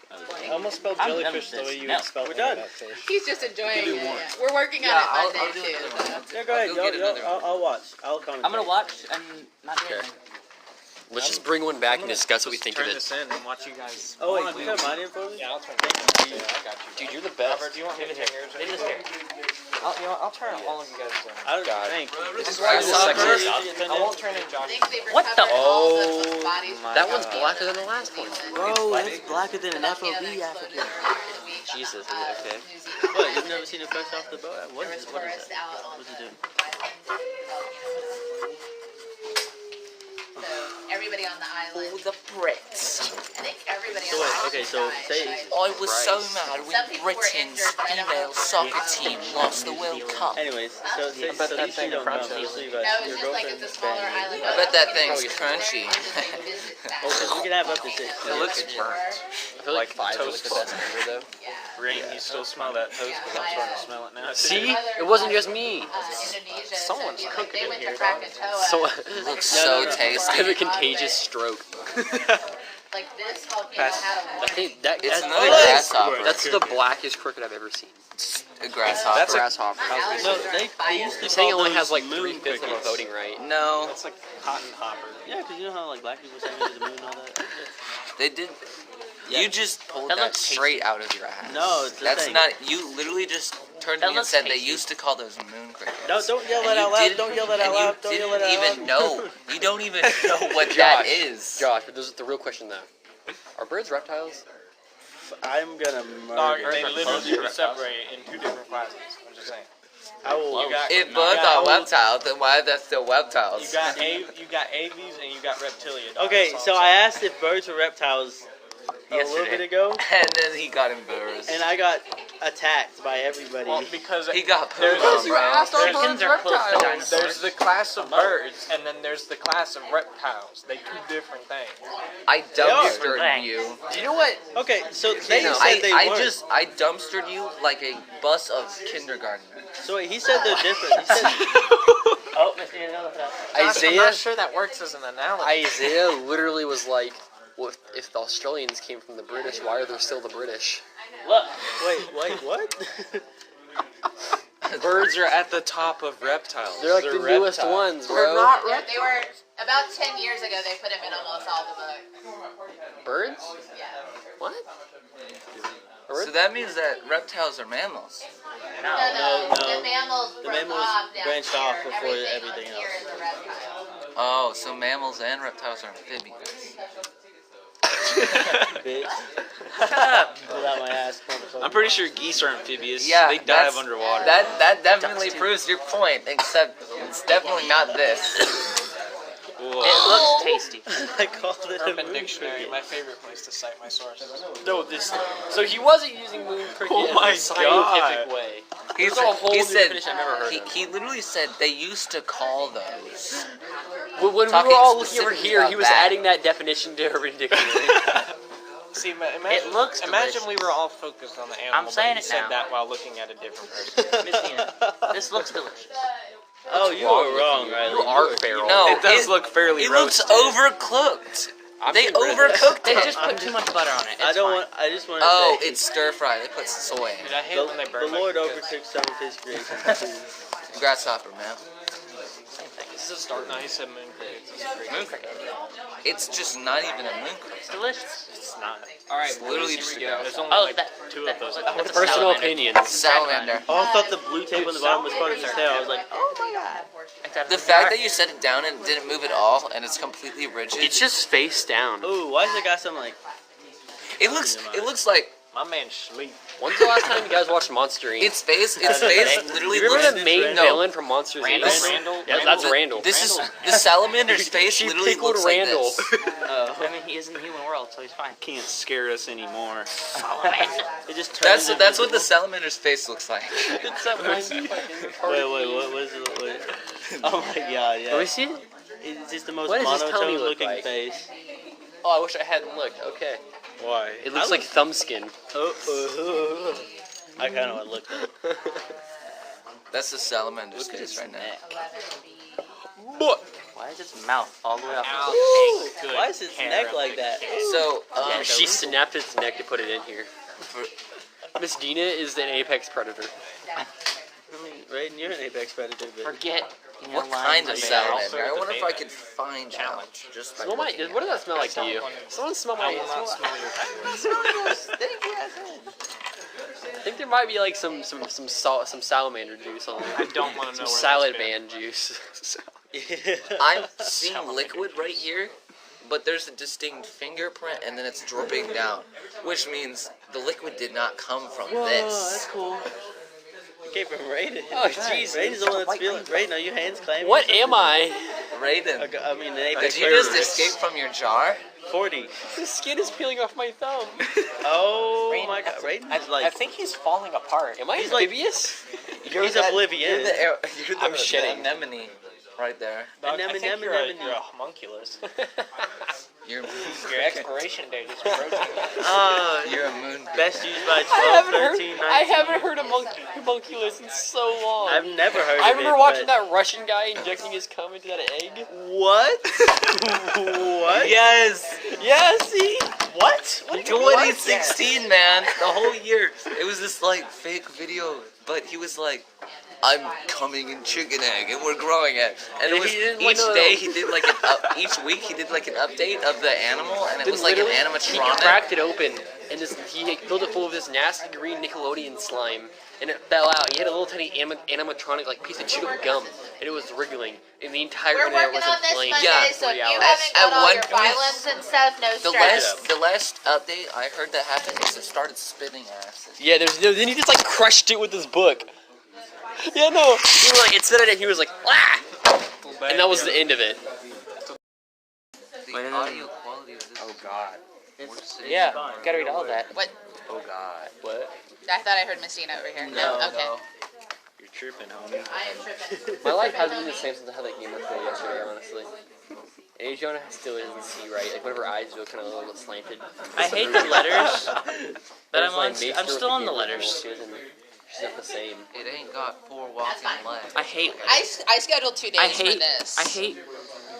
I almost spelled I'm done jellyfish with the way this. you No. would spell We're done. fish. He's just enjoying do it. one. Yeah. We're working on Yeah, it I'll Monday do too. another one. Yeah, go ahead. I'll go get another one. I'll watch. I'll comment. I'm gonna watch and not do Okay. anything. Let's just bring one back and discuss what we think of Turn it. this in and watch you guys. Oh, wait, can you turn mine in for me? Yeah, I'll turn it. Yeah, I got you. Dude, you're the best. Robert, do you want me to turn yours? Leave this here. I'll turn all of you guys down. I don't God. think. This is why you're the sexiest. I won't turn in I Josh. think they've What the- recovered all the bodies my from That the one's volcano blacker than the last one. New Zealand. Bro, that's blacker than an The FOB volcano that African. exploded earlier in the week off Jesus, of, okay. New Zealand. What, you've never seen it fresh off the boat? What There is was what is tourists that? out on What's it the do? So everybody on the island, The Brits. I think everybody So on the wait, island okay, so died, say- right? I was so mad when Some people were Britain's injured, but I don't know female if soccer they're team out. lost the World Cup. Anyways, so say bet so that you thing don't know. crunchy. So you No, guys, it's your just like it's a girlfriend's smaller banging. island. I bet that thing's They crunchy. visit that. Oh, 'cause we can have up to 6. It looks burnt. I feel like 5 is the best number though. Yeah. Rain, you still smell that toast because I'm starting to smell it now. See? It wasn't just me. Indonesia. Someone's so, cooking they in went here, to dog. Krakatoa. So It looks No, so no, no. I tasty. have a contagious stroke. Like this volcano had a I warning. think that, It's that's, another Oh, grasshopper. that's the blackest crooked I've ever seen. A grasshopper. That's a grasshopper. My allergies No, are they used to You're saying it call only those has like moon 3/5 of a crickets. voting right. No, That's like cotton hopper. Yeah, because you know how like black people say to the moon and all that? they did. Yeah. You just pulled That that looks straight out of your ass. No, it's the That's thing. not. You literally just turned That to me and looks said they tasty. used to call those moon crickets. Don't yell And that you out loud. didn't- Don't yell that out and loud. You Don't yell didn't that out even loud. know. You don't even know what that is. Josh, but this is the real question though. Are birds reptiles? I'm gonna Dog, murder. they literally separate in 2 different classes. I'm just saying. I will. You got, If you birds got- are reptiles, then why are they still reptiles? You got aves and you got reptilia. dog. Okay, That's so all I'm I saying. asked if birds were reptiles a little Yesterday. bit ago, And then he got embarrassed. and I got attacked by everybody. Well, because He got there's, pooped on, bro. Chickens are close to dinosaurs. there's the class of birds and then there's the class of reptiles. They two different things. I dumpstered Thanks. you. Do you know what? Okay, so they No, said they weren't. I dumpstered you like a bus of kindergartners. So he said they're different. He said, Oh, Mr. Daniel, look it up. I'm Isaiah, not sure that works as an analogy. Isaiah literally was like, well, if the Australians came from the British, why are there still the British? Look. Wait, what? Birds are at the top of reptiles. They're like the newest reptiles. ones, bro. Yeah, they were about 10 years ago. They put them in almost all the books. Birds? Yeah. What? So that means that reptiles are mammals. No. No. The mammals, The mammals branched off before everything here else. is a reptile. Oh, so mammals and reptiles are amphibians. Bitch. Pull out my ass. I'm pretty sure geese are amphibious. Yeah, they dive that's- underwater. That definitely proves your point, except it's definitely not this. Whoa. It looks tasty. I called it a Urban moon Dictionary, cricket. my favorite place to cite my sources. No, this. So he wasn't using moon cricket Oh in my a scientific God. way. He There's a whole he new said definition I've never heard of. he literally said they used to call those. When we Talking were all looking over specifically here, about he was that. adding that definition to Urban Dictionary. See, imagine, It looks imagine delicious. we were all focused on the animal. I'm saying but it you said now. that while looking at a different person. Miss Dina, this looks delicious. Oh, you were wrong, Riley. You are feral. No, It does look fairly It looks roasted. overcooked. I'm They getting rid of this. overcooked They it. just put too much butter on it. It's I don't fine. want. I just want to Oh, say. it's stir fry. They put soy in. Dude, I hate the, when they burn the my Lord cookies. overtook some of His creation. for food. Grasshopper, man. This is a start. No, he said moon crickets. This is great. Moon cricket. It's just not even a moon cricket. It's delicious. It's not. All right, Literally boys, just here we go. There's only Oh, like that, two that, of those. what's a Personal salamander? opinions. Salamander. Oh, I thought the blue tape on the bottom was part of his tail. I was like, oh my god. Except The fact that you set it down and didn't move at all, and it's completely rigid. It's just face down. Ooh, why has it got some like? It looks like My man sleep. When's the last time you guys watched Monster Inc.? its face literally You remember looks. the main no. villain from Monsters Inc.? Randall? Yeah, that's Randall. This is the salamander's face. She Literally pickled looks Randall. like this. I mean, he is in the human world, so he's fine. Can't scare us anymore. It just turns That's what the salamander's face looks like. It's that one fucking Wait, what was it? Wait. Oh my god, yeah. Let me see it. It's just the most What does his tummy monotone look looking like? face. Oh, I wish I hadn't looked. Okay. Why? It looks like thumb skin. I kind of want to look at it. That's the salamander's Look at face his right now. neck. Why is its mouth all the way up? Ooh, why is its neck like that? So, She snapped its neck to put it in here. Miss Dina is an apex predator. I mean, Raiden, you're an apex predator, but Forget. what kind of salamander? I wonder if I could find out just by Smell my, looking at what does that smell like to you? Someone smell my. I think there might be like some salamander juice on I there. don't want to know Some where salad that's been. man juice. I'm seeing liquid right here, but there's a distinct fingerprint and then it's dripping down, which means the liquid did not come from Whoa, that's this. cool. It came from Raiden. Oh, jeez. Raiden's the one that's feeling. Raiden, are your hands clamming? What am I? Raiden, I mean, an apex did you just predator. escape from your jar? 40. The skin is peeling off my thumb. Oh Raiden, my god, Raiden's I like. think he's falling apart. Am I He's like- amphibious? He's oblivious. You're I'm the shitting. anemone right there. Dog, I Anemone, think you're anemone. a homunculus. You're Your expiration date is approaching. You're a moon. Best used by 12, I haven't heard. 13, 19. I haven't heard of homunculus in so long. I've never heard I of remember it, watching but- that Russian guy injecting his cum into that egg. What? What? Yes. Yeah, see? What? 2016, man. The whole year. It was this like fake video, but he was like, I'm coming in chicken egg and we're growing it. And it was He didn't each wanna- day he did like each week he did like an update of the animal and it Then was like an literally, He animatronic. cracked it open, and he filled it full of this nasty green Nickelodeon slime, and it fell out. He had a little tiny animatronic like piece of chewed up gum, and it was wriggling, and the entire We're internet working was on this inflamed. Monday, Yeah, so if 3 you hours. haven't At got all one your point- violence and stuff, no The stress. last update I heard that happened is it started spitting acid. Yeah, then he just like crushed it with his book. Yeah, no, he was like it said it, and he was like, ah! And that was the end of it. The audio quality of this. Oh God. Yeah, gotta read all that. What? Oh God. What? I thought I heard Messina over here. No, okay. You're tripping, homie. I am tripping. My life hasn't been the same since I had that Game of Thrones yesterday, honestly. Adriana still doesn't see right. Like, whenever eyes do, kind of a little slanted. I hate the letters that I'm on. Like, made I'm sure still with on the Game of letters. Thrones, and she's not the same. It ain't got 4 walking fine. legs. I hate. I scheduled 2 days I hate. for this. I hate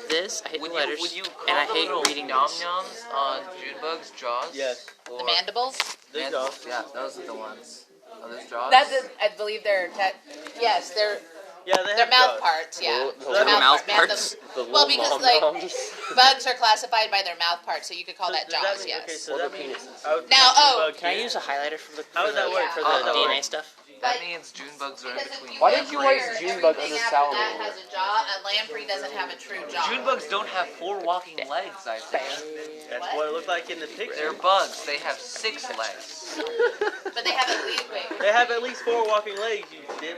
this. I hate the letters. Would you and I call the hate little reading nom this. noms on Junebug's jaws? Yes. Or The mandibles. There's mandibles? jaws. Yeah, those are the ones. Are those jaws? That's I believe they're yes, they're Yeah, they they're have mouth jaws. parts. Yeah, The They're little mouth part- parts? Well, because like bugs are classified by their mouth parts, so you could call that Does jaws. mean, yes. Okay, so Or that the means penises. I would Now, put oh, Junebug Can I here. use a highlighter for the, How for does that the, work for for the the DNA stuff? That means Junebug's are in Because if between. you Why look did you here, write Junebug everything under after that salamander? has a jaw. A lamprey doesn't have a true jaw. Junebugs don't have 4 walking legs, I think. That's what it looked like in the picture. They're bugs. They have 6 legs. But they have at least wait. They have at least 4 walking legs, you dip.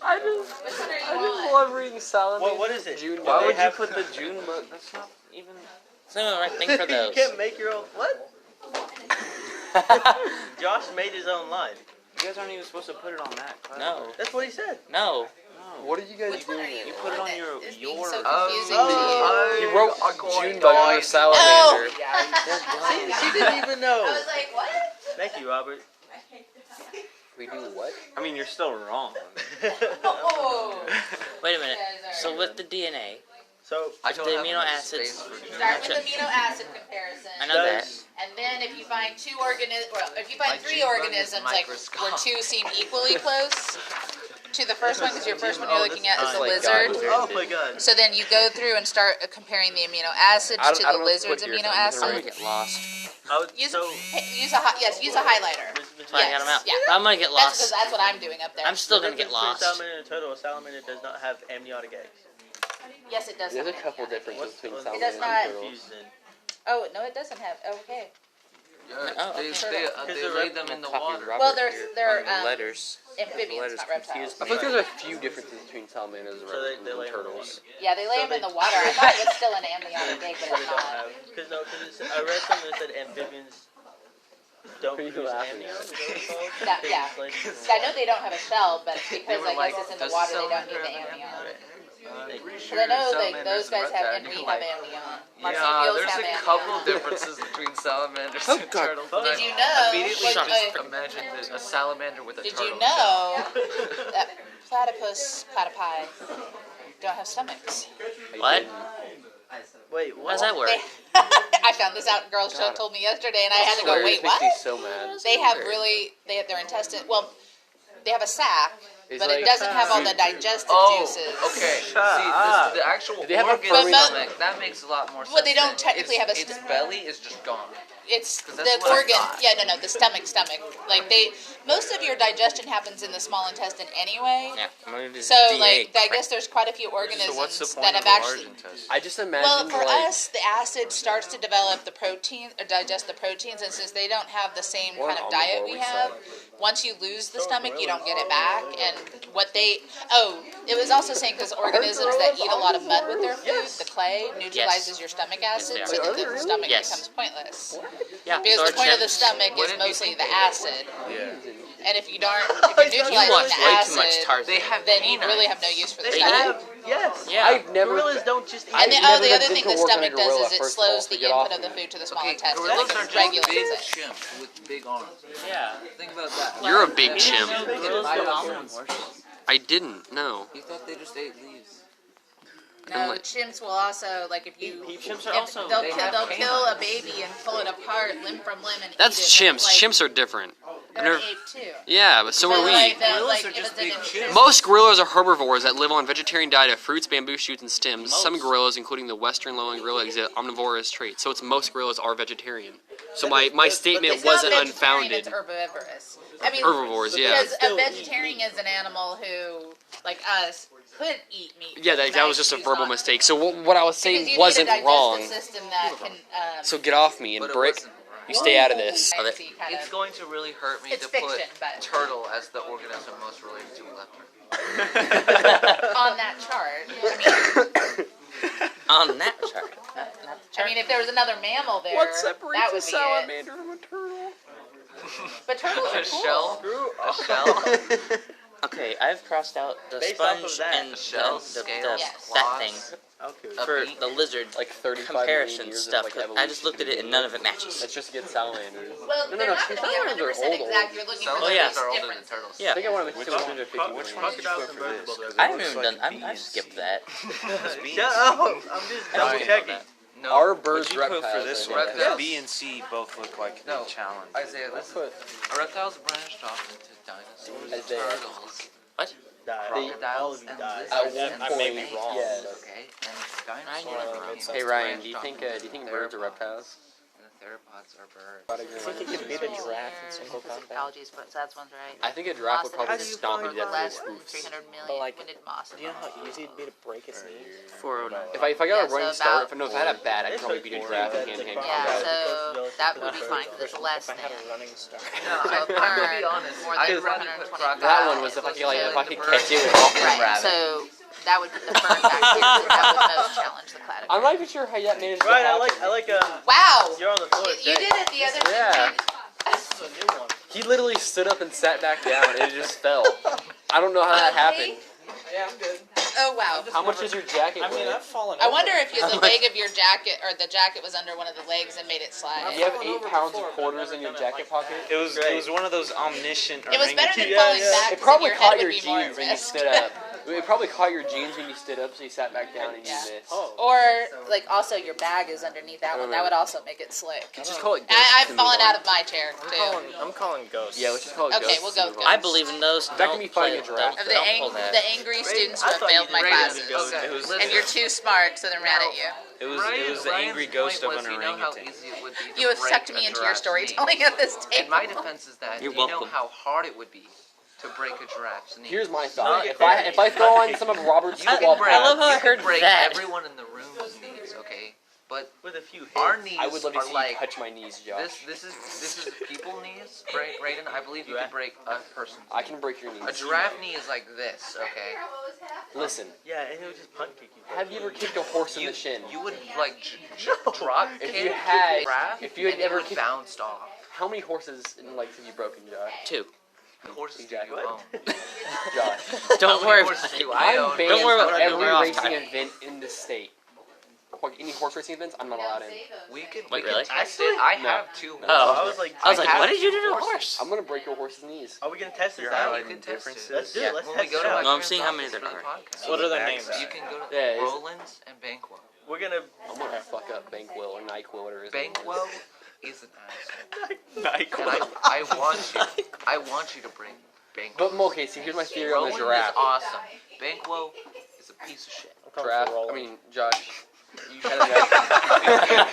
I just Which one are you on? love reading salamander. What is it? Junebug. Why would you put the Junebug? That's not even. It's not the right thing for You those. can't make your own. What? Josh made his own line. You guys aren't even supposed to put it on that. No. That's what he said. No. What are you guys Which one are you? You put it on your It's being so Oh, confusing to you. He wrote Junebug on a salamander. She didn't even know. I was like, what? Thank you, Robert. We do what? I mean, you're still wrong. Oh. Wait a minute. You guys are- So with the DNA, So, I If don't the have amino enough acids- space for Start with amino acid comparison. I know that. does And then if you find if you find My 3 3 Junebug is organisms, like where microscopic. 2 seem equally close to the first one, because your first one you're looking at is the like lizard. Oh my god. So then you go through and start comparing the amino acids I don't- to I the don't know what to put lizard's here, amino so I'm gonna acid. get lost. Use So, use a highlighter. So I got them out. Yeah. I'm gonna get That's because lost. that's what I'm doing up there. I'm still the gonna get difference between lost. salamander and turtle, a salamander does not have amniotic eggs. Yes, it does. There's a have couple amniotic. differences between It salamander does and not- turtle. Confused then. Oh no, it doesn't have. Okay. Yeah, Oh, they, okay. they lay them in the water. Well, they're letters. amphibians, not reptiles. I think there's a few differences between salamanders and So they lay and in the turtles. Yeah, they lay So them in they- the water. I thought it was still an amniotic egg, but So it's they don't not. have. Because I read something that said amphibians don't Are you produce laughing amnion. at? Is that what it's called? That- yeah. It's I know they don't have a shell, but They because were I like, guess it's in the does water, they don't salamander need the have an amnion. amniotic? Because I know like those guys have and we have amnion. Yeah, Marsupials there's have a amnion. couple differences between salamanders and turtles. and Did I you know? Immediately Like, just imagined a salamander with a did turtle. you know that platypi don't have stomachs? What? Wait, How what? does that work? I found this out. Girl show told me yesterday, and I had to go. Wait, This makes what? me so mad. They have their intestine. Well, they have a sac, It's but it like- doesn't have all the digestive Oh, juices. okay. up. See, the actual They have a organ furry- stomach, that makes a lot more sense. Well, they don't than technically have a its belly is just gone. It's 'Cause the that's what I organ. thought. Yeah, no, the stomach. Like most of your digestion happens in the small intestine anyway. Yeah. I'm gonna do So D8. like, I guess there's quite a few organisms So what's the point that of have a large actually. intestine? I just imagine Well, for like us, the acid starts to develop the protein or digest the proteins, and since they don't have the same We're kind of an diet omnivore, we we have, once you lose the stomach, you don't get it back. And it was also saying because organisms that eat a lot of mud with their food, the clay neutralizes your stomach acid, they so are. that the stomach Yes. becomes pointless. Yeah. Because so the point of the chimps- stomach What is did you mostly think the they acid, Yeah. and if you're neutralizing You watch the way too much acid, Tarzan. They have then you canines. really have no use for the They stomach. have, yes. Yeah. I've never. Gorillas don't just eat. I've And the never other been thing to the work on a stomach does gorilla, is it first of all, slows so the get input off of the me. food to the small Okay, intestine. gorillas are It just regulates big it. chimps with big arms. Yeah. Think about that. You're a big chimp. Gorillas are omnivores. I didn't. No. You thought they just ate leaves. No, chimps will also if you Chimps are if also. they'll they kill, have they'll kill a canines. baby and pull it apart limb from limb and That's eat it. chimps. Chimps are different. They're an ape too. Yeah, but so are we. Gorillas are if just it's an big intrusive- chimps. Most gorillas are herbivores that live on vegetarian diet of fruits, bamboo shoots, and stems. Some gorillas, including the western lowland gorilla, exhibit omnivorous traits. So it's most gorillas are vegetarian. So my statement It's not wasn't vegetarian, unfounded. It's herbivorous. I mean, Herbivores, yeah. Because a vegetarian is an animal who, like us, could eat meat. Yeah, that was just a verbal mistake. So what I was Because saying you wasn't need a digestive wrong. system that can. So get off me, and But it Brick, wasn't. you stay out of this. fancy kind It's of- going to really hurt me It's to fiction, put but- turtle as the organism most related to a leopard. on that chart. On that chart. I mean, if there was another mammal there, What that separates would a be salamander from a turtle? it. But turtles are A cool. shell? A shell? Okay, I've crossed out the Based off sponge of that, and the shells, the scales, that thing Okay. for the lizard Like 35 comparison million years stuff. of, like, 'Cause I just looked at it and none of it Let's matches. just get salamanders. Well, No, they're no, not going to be salamanders are 100% old. exact. You're looking for Oh, the yeah. biggest Are older than difference. turtles. Yeah. I think I want to make Which 250 one? million. Crocodiles and for this? vertebrates. I haven't even done. I've skipped that. Shut up! I'm just double checking. No. Are birds Would you put reptiles? for this I one? think? Because B and C both look like No. they challenge. Isaiah, listen. Reptiles branched off into dinosaurs, Isaiah. turtles, Die. crocodiles, All and die. lizards, At one and point, may be wrong, yes. okay? And dinosaurs Hey Ryan, do you think birds are reptiles? and the theropods are birds. I think you can beat a giraffe in single combat. Algae, so that's one's right. I think a giraffe would Moss probably that just stomp me to death less with than its hoofs. 300 million But, like, winded moss. Do you know how easy it'd be to break its knee? 409. If I got Yeah, a running so start, about- if I had a bat, I'd probably beat a giraffe in hand-to-hand Yeah, combat. so that would be fine because it's less If I than. had a running start. No, So I'm gonna be honest. more I'd than rather 120. put crocodiles. That one was if I could, like, if I could catch it with a Right, rabbit. so that would put the fern back here. That would most challenge the category. I'm not even sure how that managed to Right, happen. I like Wow! you're on the floor. You did it the other Yeah. time. He literally stood up and sat back down, and it just fell. I don't know how that happened. Oh wow. How much is your jacket I mean, weigh? I've fallen I over. wonder if the leg of your jacket or the jacket was under one of the legs and made it slide. You have 8 pounds of quarters in your jacket pocket? It was one of those omniscient. It was better than Yeah, falling yeah. back. It probably your caught head your would be more jeans when you at risk. stood up. It probably caught your jeans when you stood up, so you sat back down and you Yeah. missed. Or like also your bag is underneath that one. know. That would also make it slick. Just call it I've ghosts. fallen out of my chair too. I'm calling ghosts. Yeah, let's just call it Okay, ghosts. we'll go and move with on. I believe in those. That can Don't be play fighting a giraffe. Of Don't the, pull that. the angry students who I have thought failed you my did classes. Okay, It was And you're too smart, so they're mad at you. it was the angry ghost of an You know how orangutan. easy it would be to You have break sucked a me into your giraffe's storytelling knee. at this And table. my defense is that You're you know welcome. how hard it would be to break a giraffe's knee. Here's my thought. If I throw on some of Robert's You can football break, I love how I you heard can break that. everyone in the room's knees, okay? But with a few hits. our knees I would love to are see like you touch my knees, Josh. this is people knees, Raiden. I believe you can break a person's. I can break your knees. A giraffe knee is like this, okay? Listen, Yeah, and it would just punt kick you. have you ever kicked a horse in the shin? You would like drop If kick you had- a giraffe, if you had and it ever would kicked- bounced off. How many horses and legs have you broken, Josh? 2. Horses Exactly. do you own? Josh. Don't How worry many about horses it. do I I'm own? banned Don't worry from about it. every We're off racing time. event in the state. Like any horse racing events, I'm not allowed in. We could, Wait, we really? could test it. I No. have 2 horses. Oh. I was like, I was like, have what did you do to a horses. horse? I'm gonna break your horse's knees. are we gonna test this You're out? highlighting can test it. differences. Let's do Yeah. it. Let's When we test go it to out. No, I'm my seeing how many parents' there office for the podcast, What are their names? you can go to Yeah, it's- Roland's and Banquo. We're gonna. I'm gonna fuck up Bankwell or Nyquil, whatever his name is. Banquo is an asshole. And Nyquil. I want you to bring Banquo. But okay, so here's my theory on Roland the giraffe. is awesome. Banquo is a piece of shit. Giraffe. Roland. I mean, Josh. You had enough.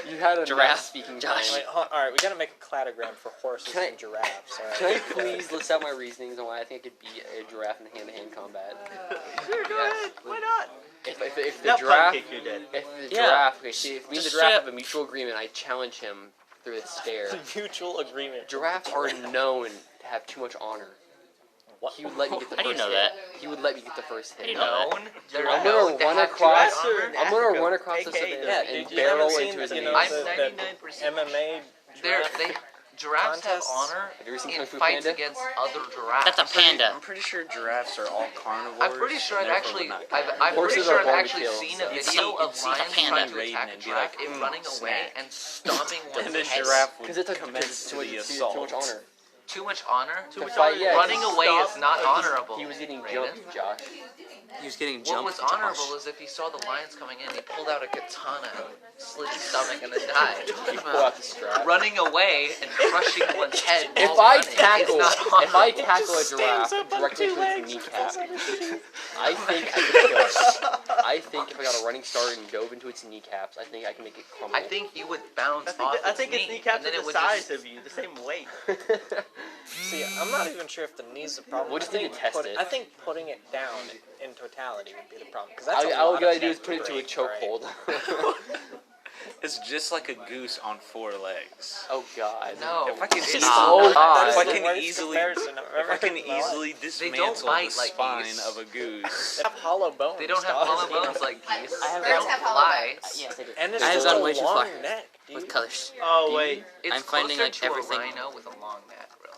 You had enough Giraffe. speaking Josh. time. Wait, alright, we gotta make a cladogram for horses Can I- and giraffes. Alright. Can I please list out my reasonings on why I think I could beat a giraffe in hand-to-hand combat? Sure, go ahead. Why not? If the That giraffe, punt kick, you're dead. if the Yeah. giraffe, okay, see, if me and the Just giraffe straight have a mutual agreement, I challenge him through a stare. Mutual agreement. Giraffes are known to have too much honor. What? He would let me get the How do first you know hit. that? He would let me get the first hit. How do you know that? Known. They're I'm known gonna to run have across. too much Giraffes are armor. in I'm gonna Africa, run across the aka civilian Yeah, and dude, you barrel never seen into his the, knees. you know, I'm the 99%. MMA Giraffes have contests? honor Have you ever seen in Kung Fu fights Panda? against other giraffes. That's a panda. I'm pretty sure giraffes are all carnivores. I'm pretty sure and I've therefore actually, would not I've, count. I'm pretty Horses sure are I've hard to actually kill, seen so- a You'd video see- of you'd see a lions panda. trying to Raiden attack a and be giraffe, like, it running away snack. and stomping one's And the head. giraffe Because would it's commence too much, the too assault. much honor. Too much honor. To fight, yeah, Running just away stop. is not honorable. He was getting Raiden. jumped, Josh. He was getting What jumped. was honorable is if he saw the lions coming in, he pulled out a katana and slit his stomach and then died. He pulled out the strap. Running away and crushing one's head If while I running tackle, is not if I honorable. tackle a giraffe directly to its kneecap, I think I could kill it. I think if I got a running start and dove into its kneecaps, I think I can make it crumble. I think you would bounce I off think its its knee, kneecaps and then are it the would size just... of you, the same weight. See, I'm not even sure if the knee's the problem. We'll just need to test it. I think putting it down in totality would be the problem. Because that's all a we lot gotta of do is neck put it to a break, right? chokehold. It's just like a goose on 4 legs. Oh God. No. If I can it's easily, not. Oh, That is if I the can worst easily, comparison I've if ever I can heard in my life. easily don't dismantle bite the like spine geese. of a goose. They have hollow bones. They don't have dog. hollow bones like geese. I have They birds don't have hollow fly. bones. Yes, I do. And it's I have just gone a way too long far neck, dude. with colors. Oh wait, It's I'm finding closer like to everything. a rhino with a long neck, really.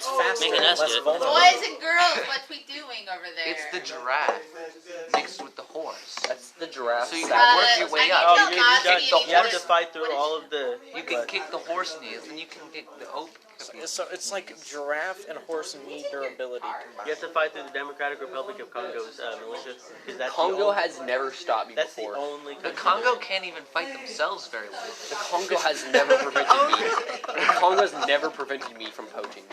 It's faster Making and us less do it. vulnerable. Boys and girls, what we doing over there? It's the giraffe mixed with the horse. That's the giraffe. So you sack. can work your way I up. can you, tell not to kick be the any you have good. to fight through What is all of the. You can kick the horse knees, and you can kick the it's like giraffe and horse need durability You combined. have to fight through the Democratic Republic of Congo's militia. 'Cause that's Congo the has never stopped me That's before. the only. The country Congo can't even fight themselves very well. The Congo has never prevented me. The Congo has never prevented me from poaching.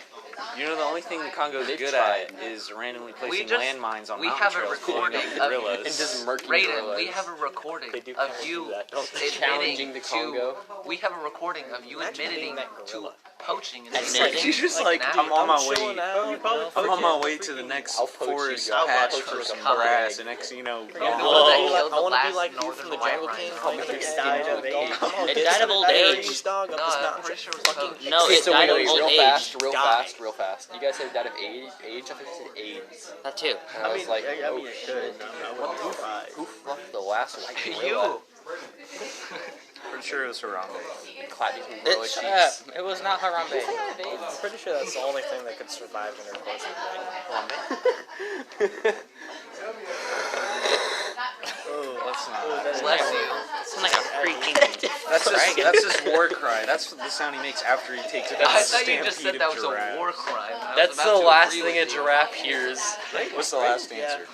You know, the only thing the Congo's They've good tried. at is randomly We placing just- landmines on we mountain have a trails, blowing recording up of- gorillas. And just murking Raiden, gorillas. we have a recording They do of kinda you do that, don't they? admitting Challenging the Congo. We have a recording of you Imagine admitting being that to gorilla. poaching and Admitting? You just like, now. I'm on my Chilling way. out, I'm on my way to the next I'll poach you, forest Josh. patch I'll poach for you some like a grass, pig. and next thing you know, You're the one that I killed the want to be last like you northern from the white Jungle rhino. King. Probably Like, just died skin of it. age. It died of old age. Dog, No, up his I'm notch. pretty sure it was Fucking poached. No, it So died wait, of old real age. fast, real Died. fast, real fast. You guys said it died of age? I thought you said AIDS. That too. And I was like, I oh mean, it shit. could. I wouldn't be surprised. Who fucked the last white gorilla? You. pretty sure it was Harambe. Clap these gorilla It, cheeks. it was not Harambe. I'm pretty sure that's the only thing that could survive intercourse with men. Oh, let's not. Bless you. It's like a freaking. That's his war cry. That's the sound he makes after he takes down I a thought you just stampede said that of was a giraffes. war crime. and I was That's about the to last agree thing a with you. giraffe hears. What's the last answer?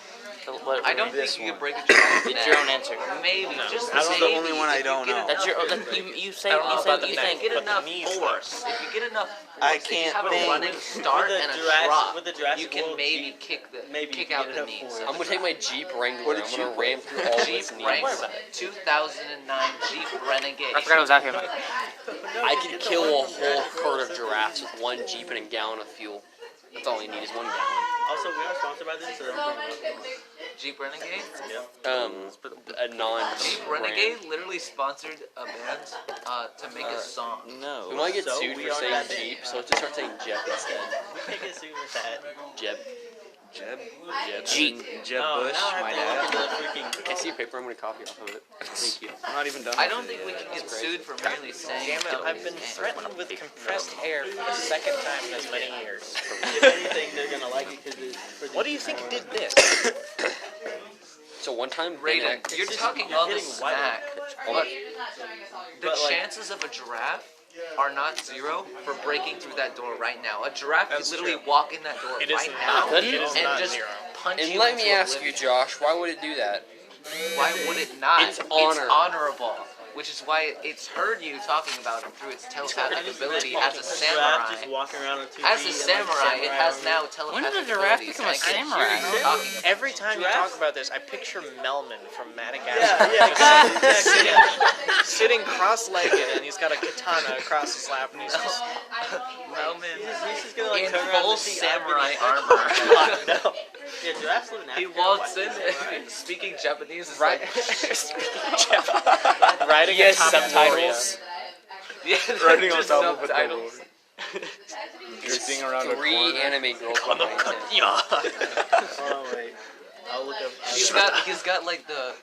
I don't This think you one. could break a giraffe. It's your own answer. Maybe. Just That's the maybe only one I if you don't get know. That's your. enough- You say. I don't know You about say. the You neck, think. Get but the enough knees, force. If you get enough force, I if you can't have think. a running start With the and a Jurassic- drop, with the Jurassic you can World maybe Jeep, kick the maybe kick you out get the enough knees. force. I'm gonna take my Jeep Wrangler. What did I'm you gonna play? ram through all Jeep its knees. Wrangler, 2009 Jeep Renegade. I forgot it was out here. I could kill a whole herd of giraffes with one Jeep and a gallon of fuel. That's all you need is 1 gallon. Also, we are sponsored by this, so don't bring it up. Jeep Renegade. A non Jeep Renegade literally sponsored a band to make a song. No. We might get So sued we for aren't saying that big. Jeep, so let's just start saying Jeb instead. We can't get sued with that. Jeb. Jeb? Jeep. Jeb Oh, Bush, now I my have to dad. look at the freaking. I see a paper. I'm gonna copy off of it. Thank you. I'm not even done. I with don't it think we yet. can get sued for merely saying. Damn it, kill I've been these threatened with compressed air for the second time in as many years. If anything, they're gonna like it because it's. For What do you think did this? So one time, Raiden, you're talking all the getting white. smack, but the But, like- chances of a giraffe are not zero for breaking through that door right now. A giraffe could That's literally true. walk in that door It is right not. now It is and not just zero. punch And you let into me ask you, oblivion. Josh, why would it do that? Why would it not? It's honor. honorable, which is why it's heard you talking about him through its telepathic ability as a Giraffe samurai. just walking around on 2 As feet a and, samurai, it has armor. now When telepathic did a giraffe abilities. become a and I can samurai? hear you talking. Every time you Giraffe? talk about this, I picture Melman from Madagascar. Yeah, exactly. Sitting cross-legged, and he's got a katana across his lap, and he's just Melman He's just gonna like in turn around full and see samurai I've armor. been- No. Yeah, giraffes live in He Africa. walks Why in is it speaking Japanese. Is right, like, riding Yes, atop a subtitles. yeah, Riding on just top of a subtitles. Drifting around a 3 corner. anime girls behind him. Oh wait, I'll look up. He's got like the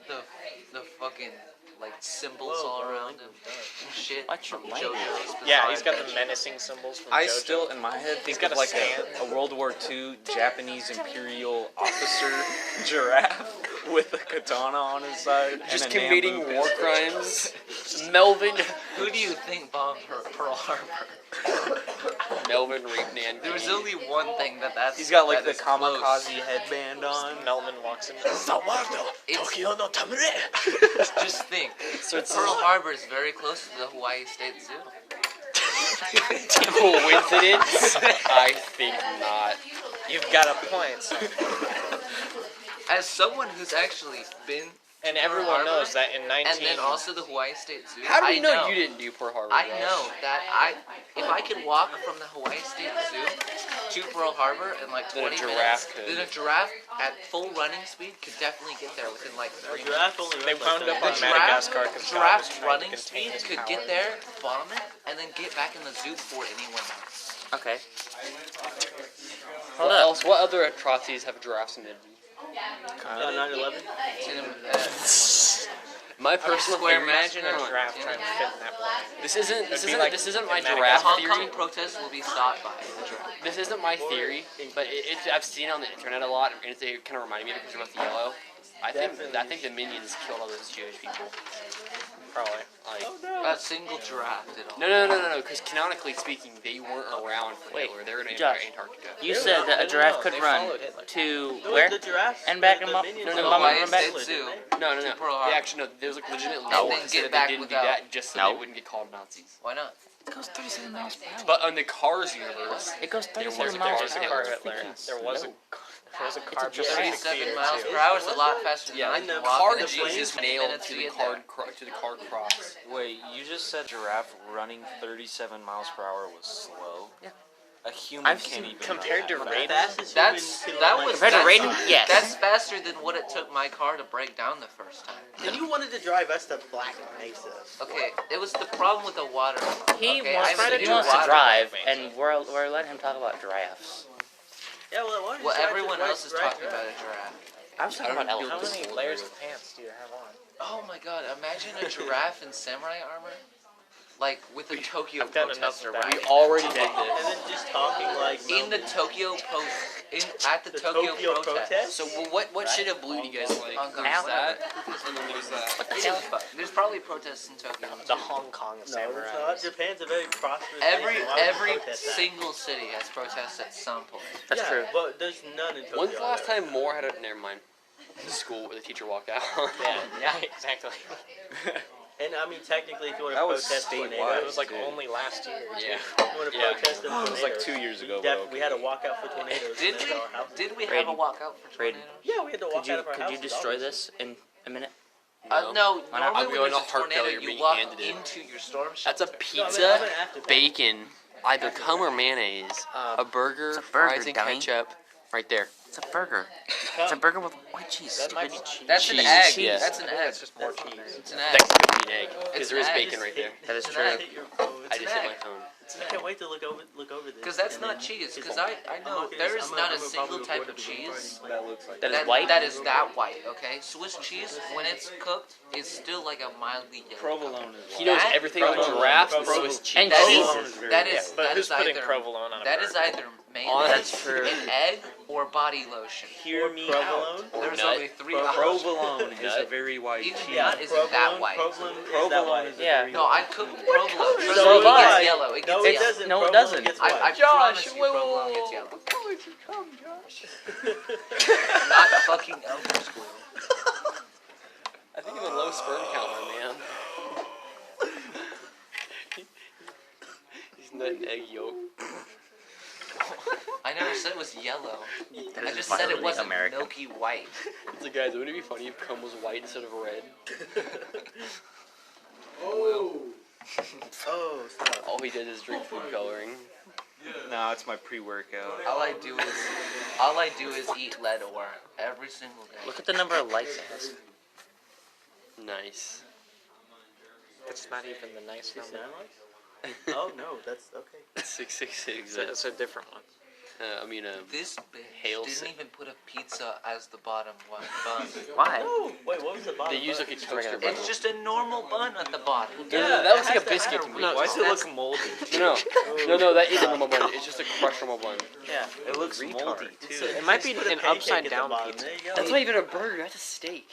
fucking like symbols Whoa, all bro, around him and shit. Watch your from language. JoJo's Yeah, Bizarre he's got the Adventure. menacing symbols from I JoJo. still, in my head, think got of a like stand. a World War II Japanese Imperial officer giraffe with a katana on his side. Just and a committing Nambu war pistol. crimes. Melvin. Who do you think bombed Pearl Harbor? Melvin raped Nan. There was only one thing that's. He's got like that the is close. kamikaze headband on. Melman walks in. Just think. So it's Pearl Harbor is very close to the Hawaii State Zoo. coincidence? I think not. You've got a point, son. As someone who's actually been, And everyone knows that in 19... and then also the Hawaii State Zoo. How do we I know you didn't do Pearl Harbor? I Josh? know that if I could walk from the Hawaii State Zoo to Pearl Harbor in like Then a 20 giraffe minutes, could. then a giraffe at full running speed could definitely get there within like 3 minutes. Giraffe only They runs wound like up that. on Madagascar because God was Giraffe's trying to running contain speed his could power. get there, vomit, and then get back in the zoo before anyone else. Okay. What else? What other atrocities have giraffes committed? 9/11. My personal Square theory. Imagine a Hold on. giraffe trying to fit in that plane. This isn't. This It'd be isn't. like This isn't my in The giraffe Hong theory. Kong protest will be stopped by the giraffe. This isn't my theory, but I've seen it on the internet a lot, and it kind of reminded me of it because of the yellow. I think the Minions killed all those Jewish people. Probably. Like, Oh no. A single giraffe did all. No. Because canonically speaking, they weren't around for Wait, Hitler. They were in Josh. Antarctica. You said that a giraffe could run to where? The giraffes. And back the them up? minions No, of no, the Ohio Lion State Hitler, Zoo. didn't they? No. Pearl They Harbor. actually, no, there's like legitimate No, laws then that get said that back they didn't do without- that just so No. they wouldn't get called Nazis. Why not? It goes 37 miles per hour. But on the Cars universe, It goes there was 37 a miles Cars per there's a hour. car Hitler. There was a car It's a Pacific 37 Theater, miles too. per hour is a lot faster than yeah, I and can the walk. car in the Jesus Jesus nailed minutes to to the get car there. to the car cross. Wait, you just said giraffe running 37 miles per hour was slow? Yeah. A human I've can't seen even compared run to that Raiden. fast. Fastest That's human that can, was Compared to that's- Raiden, yes. That's faster than what it took my car to break down the first time. And you wanted to drive us to Black Mesa. Okay, it was the problem with the water. He Okay, wants, I would he do wants to water drive, bike. and we're letting him talk about giraffes. Yeah, well, why don't you Well, drive to everyone Black- else is right, talking right. about a giraffe. I was talking about How elephants. many layers of pants do you have on? Oh my god, imagine a giraffe in samurai armor. Like with a Tokyo I've done enough protester of that. riding. We already it. did And this. then just talking like In the Tokyo at the Tokyo, protest. So what shade of blue do you guys like? Hong Kong. There's that, and then there's that. What the hell? There's probably protests in Tokyo. The Hong Kong No, samurai. it's not. Japan's a very prosperous Every nation. Why would you every protest that? single city has protests at some point. That's yeah, true. But there's none in Tokyo. When's the last time Moore had a never mind? School where the teacher walked out. Yeah, exactly. And I mean, technically, if you want to That was protest statewide. tornadoes, It was like Dude. only last year. Yeah. you want to Yeah. protest the It tornadoes. was like 2 years ago. We had a walkout for tornadoes. Did and we? our houses- Did we have a Raiden. walkout for Raiden. tornadoes? Yeah, we had to walk Could out you of our could you houses. destroy obviously. this in a minute? No, Why not? normally I'm when going there's a to heart tornado, failure you being walk handed it. into your storm That's a shelter. pizza, bacon, either cum or mayonnaise, a burger, It's a burger, fries and dummy. ketchup, right there. It's a burger. It's a burger with white cheese. That might be stupid. cheese. That's an Cheese, egg. yes. That's an egg. That's just more cheese. It's an That egg. could be an egg, because It's there is an egg. bacon right there. That is It's true. an egg. Hit your phone. I just hit my phone. I can't wait to look over this. Because that's and not then- cheese. Because I know I'm there is gonna- not I'm a gonna single probably type record of it before cheese That looks like That is white? that is that white. Okay, Swiss cheese when it's cooked is still like a mildly yellow. provolone is He knows That- everything about provolone. giraffes and Provolone. Swiss cheese. And That cheese. Provolone is very that good. is But that who's is putting either provolone on a that burger? is either Oh, mayonnaise, that's true. an egg, or body lotion. Hear me provolone? out. There's nut. only three Provolone is a Nut. very white Even cheese. nut isn't that white. Provolone is that Provolone white. is a Yeah. very No, I cooked provolone. Trust So me, have it I. gets yellow. It No, gets it yellow. doesn't. No, it Provolone doesn't. gets I white. promise you, provolone gets yellow. Not fucking elder school. I think I'm a low sperm count, my man. He's not an egg yolk. I never said it was yellow. That I is just said it violently wasn't American. milky white. So guys, wouldn't it be funny if cum was white instead of red? Oh, stop. All he did is drink food coloring. No, it's my pre-workout. All I do is eat lead ore every single day. Look at the number of likes it has. Nice. That's not even the nice number. Oh no, that's okay. 666. It's a different one. This bitch Hail didn't sa- even put a pizza as the bottom one bun. Why? Oh, wait, what was the bottom? They use like a toaster bun. It's just a normal bun at the bottom. No, that looks like a biscuit to me. Why does it That's- look moldy? No, that is a normal bun. It's just a crushed normal bun. Yeah, It looks moldy too. It might be Just put a an pancake upside at the down bottom. pizza. There you go. That's not even a burger. That's a steak.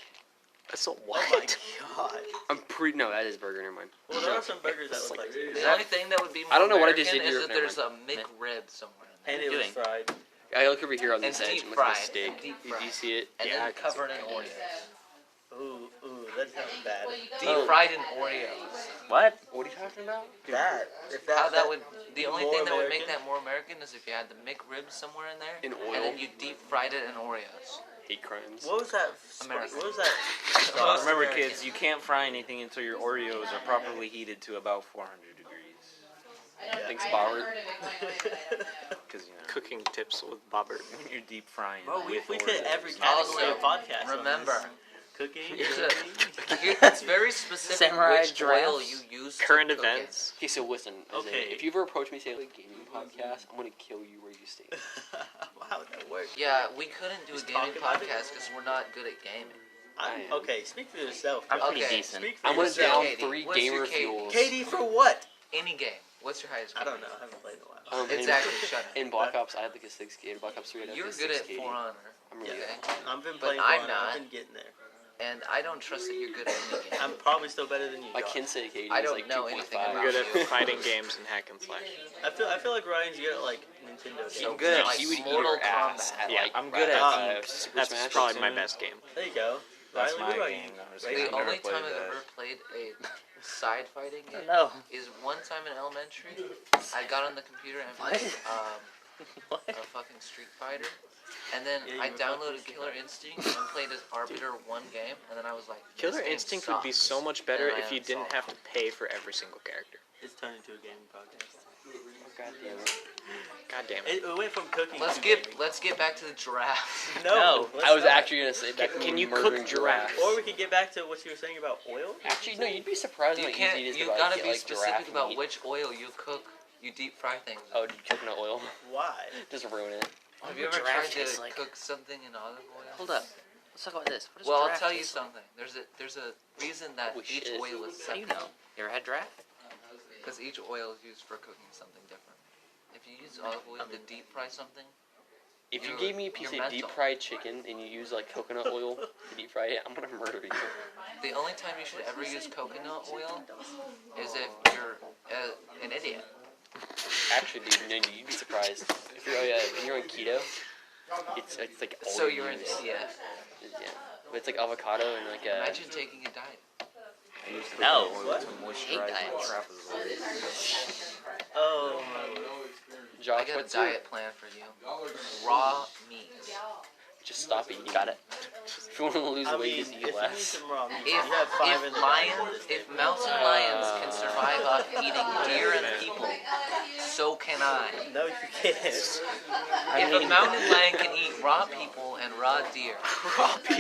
That's a Oh my what? god. No, that is burger. Never mind. Well, there are some burgers that look like The only thing that would be more I don't know what I American just did is here, that never there's a McRib somewhere. and it was fried. I look over here on And this edge. deep It looks like a fried. steak. Deep Did fried. you see it? And Yeah, I then can covered see in it. Oreos. Ooh, that sounds bad. Deep fried in Oreos. What? What are you talking about? That, if How that would, the only more thing that would make American? that more American is if you had the McRib somewhere in there, In and oil. then you deep fried it in Oreos. Hate crimes. What was that? American. What was that? Remember, kids, you can't fry anything until your Oreos are properly heated to about 400 degrees. Thanks, Bauer. Because you know, Cooking tips with Bobbert. when you're deep frying. Bro, with we've Oreos. hit every category Also, of podcast. on Remember, this. Cooking. it's very specific Samurai which oil giraffes. you use Current to cook events. Okay, so listen. as in, Okay. if you ever approach me saying like gaming podcast, I'm gonna kill you where you stay. How would that work? It. Yeah, we couldn't do Just a gaming talk about it? podcast because we're not good at gaming. Okay, speak for yourself. I'm Josh. pretty Okay. decent. Speak for I'm gonna yourself. down Katie, 3 what's your gamer Katie? fuels. Katie, for what? Any game. What's your highest? I game? don't know. I haven't played in a while. Exactly. Shut up. In Black Ops, I had like a 6 K. Black Ops 3, I had You're like a good 6 at K. For Honor. I'm really Yeah. good. I've been But playing. I'm for it. not. I've been getting there. and I don't trust that you're good at any game. I'm probably still better than you. My Josh. Kinsey KD I is don't like know 2.5. anything I'm about good at fighting games and hack and slash. I feel like Ryan's good at like Nintendo. So games. good. like He would eat Mortal your ass Kombat. at Yeah, like I'm good at Super That's Smash. probably my best game. There you go. That's Riley, my what about game. you? I was Right? gonna The never only play time I've that. ever played a side fighting game No. is one time in elementary. I got on the computer and What? played What? a fucking Street Fighter, and then Yeah, you I were downloaded fucking Killer Instinct and played as Arbiter one game, and then I was like, this Killer game Instinct would be sucks. so much better And I if you didn't uninstalled have to pay for every single character. It's turned into a gaming podcast. God damn it. God damn it. It went from cooking. Let's to get gaming. let's get back to the giraffe. No, let's I was not. actually gonna say back Can to you murdering cook giraffes? Or we could get back to what you were saying about oil. Actually, no. You'd be surprised You how can't. easy it is You to like, gotta get, be like, specific giraffe about meat. which oil you cook. You deep fry things. Oh, coconut oil. Why? Just ruin it. Have you ever tried to cook something in olive oil? Hold up. Let's talk about this. What does Well, I'll giraffe tell you taste like? something. There's a reason that Holy each shit. oil is How do you separate. know? You ever had giraffe? Because each oil is used for cooking something different. If you use olive oil to deep fry something, If you You're- gave me a piece you're of deep mental. fried chicken and you use like coconut oil to deep fry it, I'm gonna murder you. the only time you should ever use coconut oil is if you're an idiot. Actually, dude, no, you'd be surprised. If you're on keto, it's like all So you you're an use. idiot. Yeah, but it's like avocado and like Imagine taking a diet. I use No. coconut oil to Hate moisturize my diets. trapezoid. Oh, I Josh, got a what's your diet plan for you. Raw meat. just stop eating? Got it. If you want to lose I weight, mean, just if eat you need less. some raw meat, If, you have 5 in if the lions, if mountain lions can survive off eating deer and people, so can I. No, you can't. If a mountain lion can eat raw people and raw deer,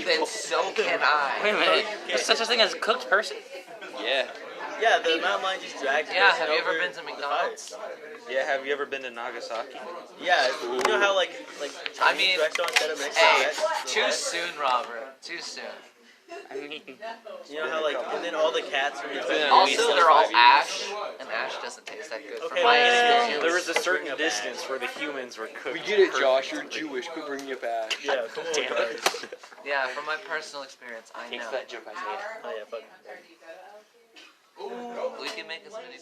then so can I. Wait a minute. There's such a thing as a cooked person? Yeah. Yeah, the mountain lion just drags. Yeah, person have you ever over been to the McDonald's? fire. Yeah, have you ever been to Nagasaki? Yeah, you know how like I Chinese mean, restaurants set up next Hey, to the too vet? soon, Robert. Too soon. I mean, You know how like, and then all the cats are just Yeah, Also, we they're all still ash, and ash doesn't taste that good. Okay, From my well, experience. There was a Bring certain up distance where the humans were cooked. We get it, Josh. You're Jewish. Quit bringing it back. Yeah, come on, Damn it. guys. Yeah, from my personal experience, I Thanks know. for that joke I made. Oh yeah, fuck. We can make as many